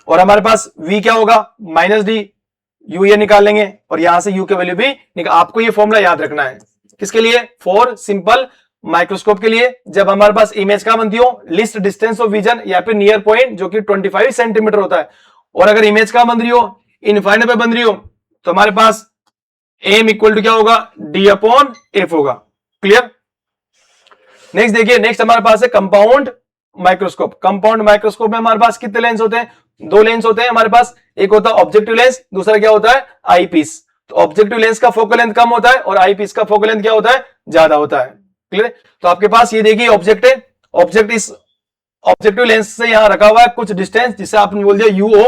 और हमारे पास v क्या होगा, माइनस डी, u ये निकाल लेंगे, और यहां से u की वैल्यू भी निकाल। आपको ये फॉर्मूला याद रखना है, किसके लिए, फॉर सिंपल माइक्रोस्कोप के लिए। जब हमारे पास इमेज क्या बनती हो, लिस्ट डिस्टेंस ऑफ विजन या फिर नियर पॉइंट, जो कि 25 सेंटीमीटर होता है। और अगर इमेज क्या बन रही हो, इनफाइनाइट पे बन रही हो, तो हमारे पास एम इक्वल टू क्या होगा, डी अपॉन एफ होगा। क्लियर। नेक्स्ट देखिए, नेक्स्ट हमारे पास है कंपाउंड माइक्रोस्कोप। कंपाउंड माइक्रोस्कोप में हमारे पास कितने लेंस होते हैं, दो लेंस होते हैं हमारे पास। एक होता है ऑब्जेक्टिव लेंस, दूसरा क्या होता है, आई पीस। तो ऑब्जेक्टिव लेंस का फोकल लेंथ कम होता है और आई पीस का फोकल लेंथ क्या होता है, ज्यादा होता है। क्लियर। तो आपके पास ये देखिए ऑब्जेक्ट है, ऑब्जेक्ट इस ऑब्जेक्टिव लेंस से यहां रखा हुआ है कुछ डिस्टेंस, जिसे आपने बोल दिया यूओ।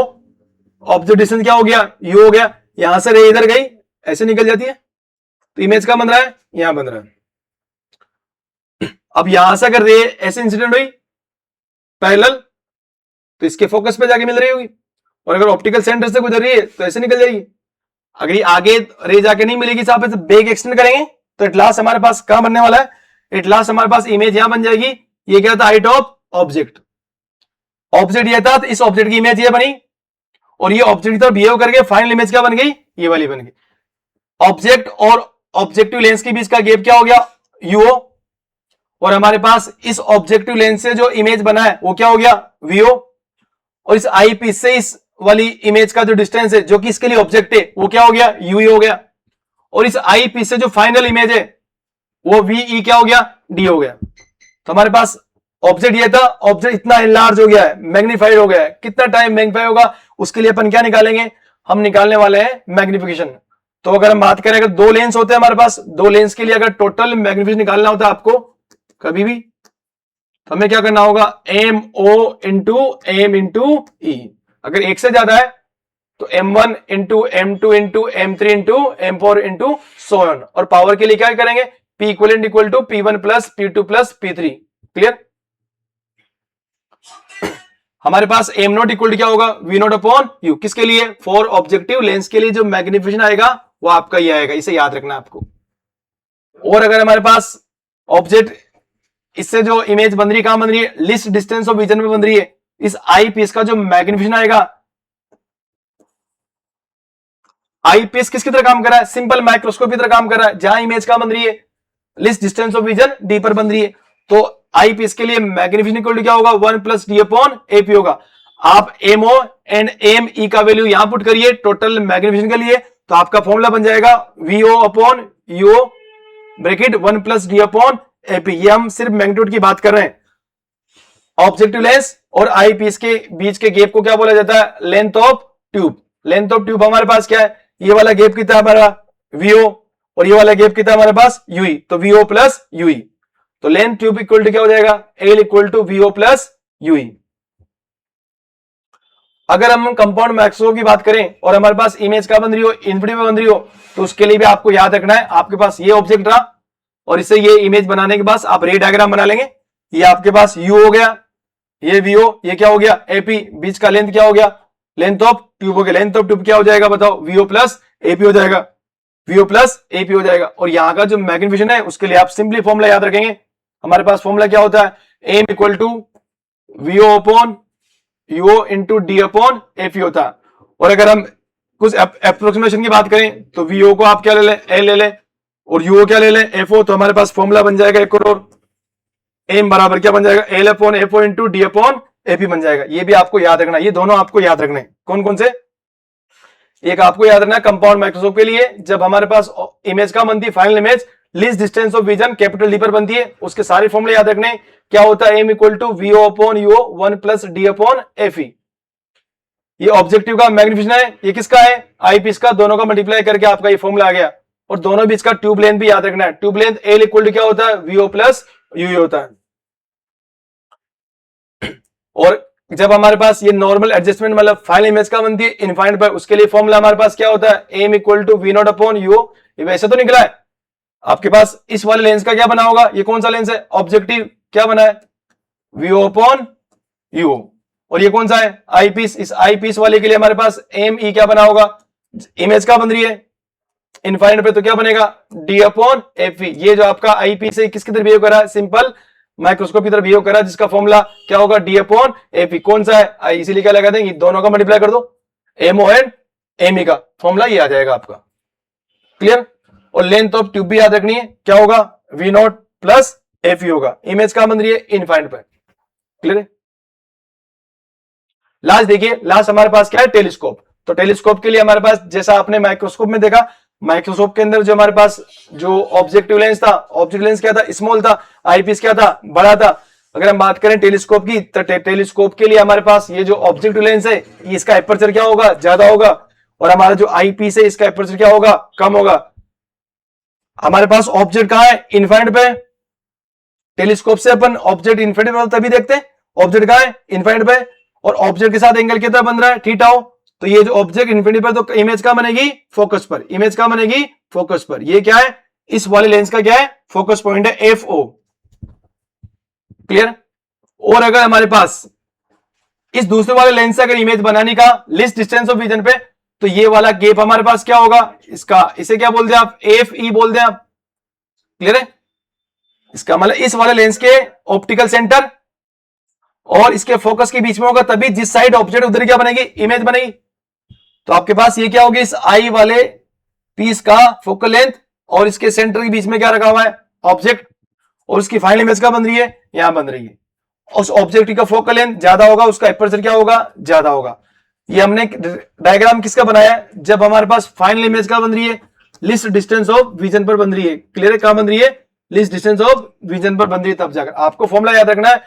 ऑब्जेक्ट डिस्टेंस क्या हो गया, यू हो गया। यहां से रे इधर गई, ऐसे निकल जाती है, तो इमेज का बन रहा है, यहां बन रहा है। अब यहां से अगर रे ऐसे इंसिडेंट हुई पैरेलल, तो इसके फोकस पे जाके मिल रही होगी। और अगर ऑप्टिकल सेंटर से गुजर रही है तो ऐसे निकल जाएगी। अगर ये आगे रे जाके नहीं मिलेगी, आप इसे बैक एक्सटेंड करेंगे तो एट लास्ट हमारे पास कहां बनने वाला है, एट लास्ट हमारे पास इमेज यहां बन जाएगी। ये क्या था, हाइट ऑफ ऑब्जेक्ट। ऑब्जेक्ट ये था, तो इस ऑब्जेक्ट की इमेज ये बनी, और ये ऑब्जेक्ट की तरफ बिहेव करके फाइनल इमेज क्या बन गई, ये वाली बन गई। ऑब्जेक्ट और ऑब्जेक्टिव लेंस के बीच का गैप क्या हो गया, यूओ। और हमारे पास इस ऑब्जेक्टिव लेंस से जो इमेज बना है वो क्या हो गया, वीओ। और इस आई पीस से इस वाली इमेज का जो डिस्टेंस है, जो कि इसके लिए ऑब्जेक्ट है, वो क्या हो गया, यूई हो गया। और इस आई पीस से जो फाइनल इमेज है वो वीई क्या हो गया, डी हो गया। तो हमारे पास ऑब्जेक्ट ये था, ऑब्जेक्ट इतना लार्ज हो गया है, मैग्नीफाइड हो गया है। कितना टाइम मैग्नीफाई होगा, उसके लिए अपन क्या निकालेंगे, हम निकालने वाले हैं मैग्निफिकेशन। तो अगर हम बात करें, अगर दो लेंस होते हैं हमारे पास, दो लेंस के लिए अगर टोटल मैग्निफिकेशन निकालना होता है आपको कभी भी, तो हमें क्या करना होगा, M O into M into E. अगर एक से ज्यादा है तो m1 into m2 into m3 into m4 into so on. और पावर के लिए क्या करेंगे, p equivalent equal to p1 plus p2 plus p3। Clear. हमारे पास एम नोट इक्वल टू क्या होगा, वी नोट अपॉन यू। किसके लिए, फॉर ऑब्जेक्टिव लेंस के लिए जो मैग्निफिकेशन आएगा वो आपका ये आएगा, इसे याद रखना आपको। और अगर हमारे पास ऑब्जेक्ट इससे जो इमेज बन रही है, कहां बन रही है, लिस्ट डिस्टेंस ऑफ विजन में बन रही है, इस आई पीस का जो मैग्निफिकेशन आएगा, आई पीस किसकी तरह काम कर रहा है, सिंपल माइक्रोस्कोप की तरह काम कर रहा है। जहां इमेज कहां बन रही है, list distance of vision D पर बन रही है, तो आई पीस के लिए मैग्निफिकेशन इक्वल टू क्या होगा, one plus D upon AP होगा। आप एमओ एंड एम ई का वैल्यू यहां पुट करिए टोटल मैग्निफिकेशन के लिए, तो आपका फॉर्मूला बन जाएगा VO upon UO bracket one plus D upon AP. ये हम सिर्फ मैग्नीट्यूड की बात कर रहे हैं। ऑब्जेक्टिव लेंस और आई पीस के बीच के गैप को क्या बोला जाता है, length of tube. Length of tube हमारे पास क्या है, ये वाला गैप कितना है हमारा वीओ, और ये वाला गैप कितना है हमारे पास यूई, तो वीओ प्लस यूई, तो लेंथ ट्यूब इक्वल टू क्या हो जाएगा, L equal to VO plus UE. अगर हम कंपाउंड माइक्रोस्कोप की बात करें और हमारे पास इमेज क्या बन रही हो, इन्फिनिटी में बन रही हो, तो उसके लिए भी आपको याद रखना है, आपके पास ये ऑब्जेक्ट रहा और इससे ये इमेज बनाने के बाद आप रे डायग्राम बना लेंगे। ये आपके पास यू हो गया, ये वीओ, ये क्या हो गया एपी, बीच का लेंथ क्या हो गया, लेंथ ऑफ ट्यूब हो गया, लेंथ ऑफ ट्यूब क्या हो जाएगा बताओ, वीओ प्लस एपी हो जाएगा, वीओ प्लस एपी हो जाएगा। और यहां का जो मैग्निफिकेशन है उसके लिए आप सिंपली फॉर्मूला याद रखेंगे, हमारे पास फॉर्मूला क्या होता है, M equal to VO upon UO into D upon F होता है। और अगर हम कुछ अप्रोक्सीमेशन की बात करें तो वीओ को आप क्या ले लें, एल ले लें, और यूओ क्या ले लें, एफओ, तो हमारे पास फॉर्मूला बन जाएगा एक और, एम बराबर क्या बन जाएगा, L upon FO into D upon AP बन जाएगा। ये भी आपको याद रखना, ये दोनों आपको याद रखने, कौन कौन से, एक आपको याद रखना कंपाउंड माइक्रोस्कोप के लिए जब हमारे पास इमेज का बनती है final image, least distance of vision capital D पर बनती है, उसके सारे फॉर्मूले याद रखने, क्या होता है, M equal to VO upon UO 1 plus D upon F. ये ऑब्जेक्टिव का मैग्निफिकेशन है, ये किसका है, आई पीस का, दोनों का मल्टीप्लाई करके आपका ये फॉर्मूला आ गया। और दोनों बीच का ट्यूब लेंथ भी याद रखना है, tube length L equal to क्या होता है, वीओ प्लस यू होता है। और जब हमारे पास ये नॉर्मल एडजस्टमेंट मतलब फाइनल इमेज का बनती है इनफाइनाइट पर, उसके लिए फॉर्मूला हमारे पास क्या होता है, M equal to V naught upon U, ये वैसे तो निकला है आपके पास, इस वाले लेंस का क्या बना होगा, ये कौन सा लेंस है, ऑब्जेक्टिव क्या बना है, वीओ अपॉन यू, और ये कौन सा है, आई पीस, इस आई पीस वाले के लिए हमारे पास एम ई क्या बना होगा, इमेज का बन रही है इनफाइनाइट पे तो क्या बनेगा, डी अपॉन एफ वी। ये जो आपका आई पीस है किसकी तरह बिहेव कर रहा है, सिंपल माइक्रोस्कोप की तरह बिहेव कर रहा है, जिसका फॉर्मूला क्या होगा, डी अपॉन एफ, कौन सा है, इसीलिए क्या लगा देंगे, दोनों का मल्टीप्लाई कर दो, एमओ एंड एमई का फॉर्मूला ये आ जाएगा आपका, क्लियर। और लेंथ ऑफ ट्यूब भी याद रखनी है, क्या होगा, वी नॉट प्लस एफ होगा, इमेज का बन रही है इनफाइनाइट पे, क्लियर है। लास्ट देखिए, लास्ट हमारे पास क्या है, टेलीस्कोप। तो टेलीस्कोप के लिए हमारे पास जैसा आपने माइक्रोस्कोप में देखा, माइक्रोस्कोप के अंदर जो हमारे पास जो ऑब्जेक्टिव लेंस था, ऑब्जेक्टिव लेंस क्या था, स्मॉल था, आईपीस क्या था, बड़ा था। अगर हम बात करें टेलीस्कोप की, तो टेलीस्कोप के लिए हमारे पास ये जो ऑब्जेक्टिव लेंस है, इसका एपर्चर क्या होगा, ज्यादा होगा, और हमारा जो आईपीस है इसका एपर्चर क्या होगा, कम होगा। हमारे पास ऑब्जेक्ट कहां है, इनफाइनाइट पे, टेलीस्कोप से अपन ऑब्जेक्ट इनफाइनाइट पर तभी देखते हैं, ऑब्जेक्ट कहां है, इनफाइनाइट पे, और ऑब्जेक्ट के साथ एंगल कितना बन रहा है, थीटा हो, तो ये जो ऑब्जेक्ट इन्फिनिटी पर, तो इमेज का बनेगी फोकस पर, इमेज का बनेगी फोकस पर। ये क्या है, इस वाले लेंस का क्या है, फोकस पॉइंट है एफ ओ, क्लियर। और अगर हमारे पास इस दूसरे वाले लेंस से अगर इमेज बनाने का लिस्ट डिस्टेंस ऑफ विजन पे, तो ये वाला गैप हमारे पास क्या होगा, इसका, इसे क्या बोलते हैं आप, एफ ई बोलते हैं आप, क्लियर है। इसका मतलब इस वाले लेंस के ऑप्टिकल सेंटर और इसके फोकस के बीच में होगा, तभी जिस साइड ऑब्जेक्ट उधर क्या बनेगी, इमेज बनेगी। तो आपके पास ये क्या होगी, इस आई वाले पीस का फोकल लेंथ और इसके सेंटर के बीच में क्या रखा हुआ है, ऑब्जेक्ट, और उसकी फाइनल इमेज क्या बन रही है, यहां बन रही है। उस ऑब्जेक्ट का फोकल लेंथ ज्यादा होगा, उसका एपर्चर क्या होगा, ज्यादा होगा। ये हमने डायग्राम किसका बनाया है, जब हमारे पास फाइनल इमेज का बन रही है, लिस्ट डिस्टेंस ऑफ विजन पर बन रही है, क्लियर है, कहां बन रही है, लिस्ट डिस्टेंस ऑफ विजन पर बन रही है, तब जाकर आपको फॉर्मूला याद रखना है।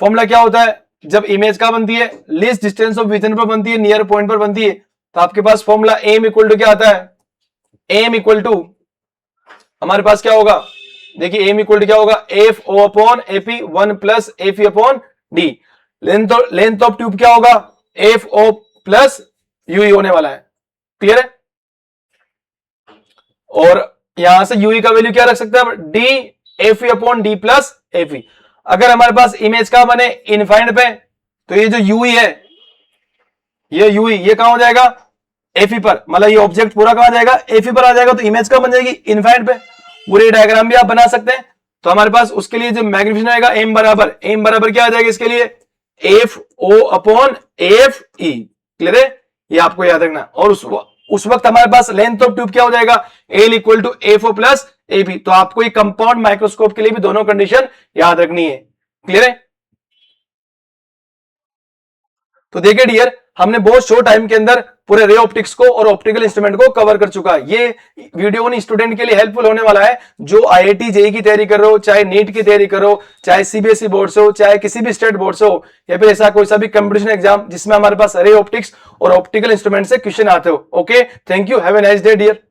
फॉर्मूला क्या होता है, जब इमेज का बनती है, लिस्ट डिस्टेंस ऑफ विजन पर बनती है, नियर पॉइंट पर बनती है, तो आपके पास फॉर्मूला एम इक्वल टू क्या आता है, एम इक्वल टू हमारे पास क्या होगा, देखिए एम इक्वल टू क्या होगा, F O upon AP 1 plus F upon D. Length of tube क्या होगा, एफ ओ प्लस यू होने वाला है, क्लियर है। और यहां से यूई का वैल्यू क्या रख सकते हैं, D F upon D plus F. अगर हमारे पास इमेज का बने इनफाइनाइट पे, तो ये जो यूई है, ये यूई, ये कहां हो जाएगा, एफई पर, मतलब ये ऑब्जेक्ट पूरा कहां जाएगा, एफई पर आ जाएगा, तो इमेज कहां बन जाएगी, इनफाइनाइट पे। पूरे डायग्राम भी आप बना सकते हैं। तो हमारे पास उसके लिए जो मैग्निफिकेशन आएगा, एम बराबर क्या आ जाएगा इसके लिए, F O upon F E, clear है, ये आपको याद रखना। और उस वक्त हमारे पास लेंथ ऑफ ट्यूब क्या हो जाएगा, L equal to F O plus A B. तो आपको ये कंपाउंड माइक्रोस्कोप के लिए भी दोनों कंडीशन याद रखनी है, क्लियर है। तो देखिए डियर, हमने बहुत शॉर्ट टाइम के अंदर पूरे रे ऑप्टिक्स को और ऑप्टिकल इंस्ट्रूमेंट को कवर कर चुका है। ये वीडियो उन स्टूडेंट के लिए हेल्पफुल होने वाला है जो आईआईटी जेईई की तैयारी कर रहे हो, चाहे नीट की तैयारी करो, चाहे सीबीएसई बोर्ड से हो, चाहे किसी भी स्टेट बोर्ड से हो, या फिर ऐसा कोई सा भी कंपटीशन एग्जाम जिसमें हमारे पास रे ऑप्टिक्स और ऑप्टिकल इंस्ट्रूमेंट से क्वेश्चन आते हो। Okay, thank you, have a nice day dear.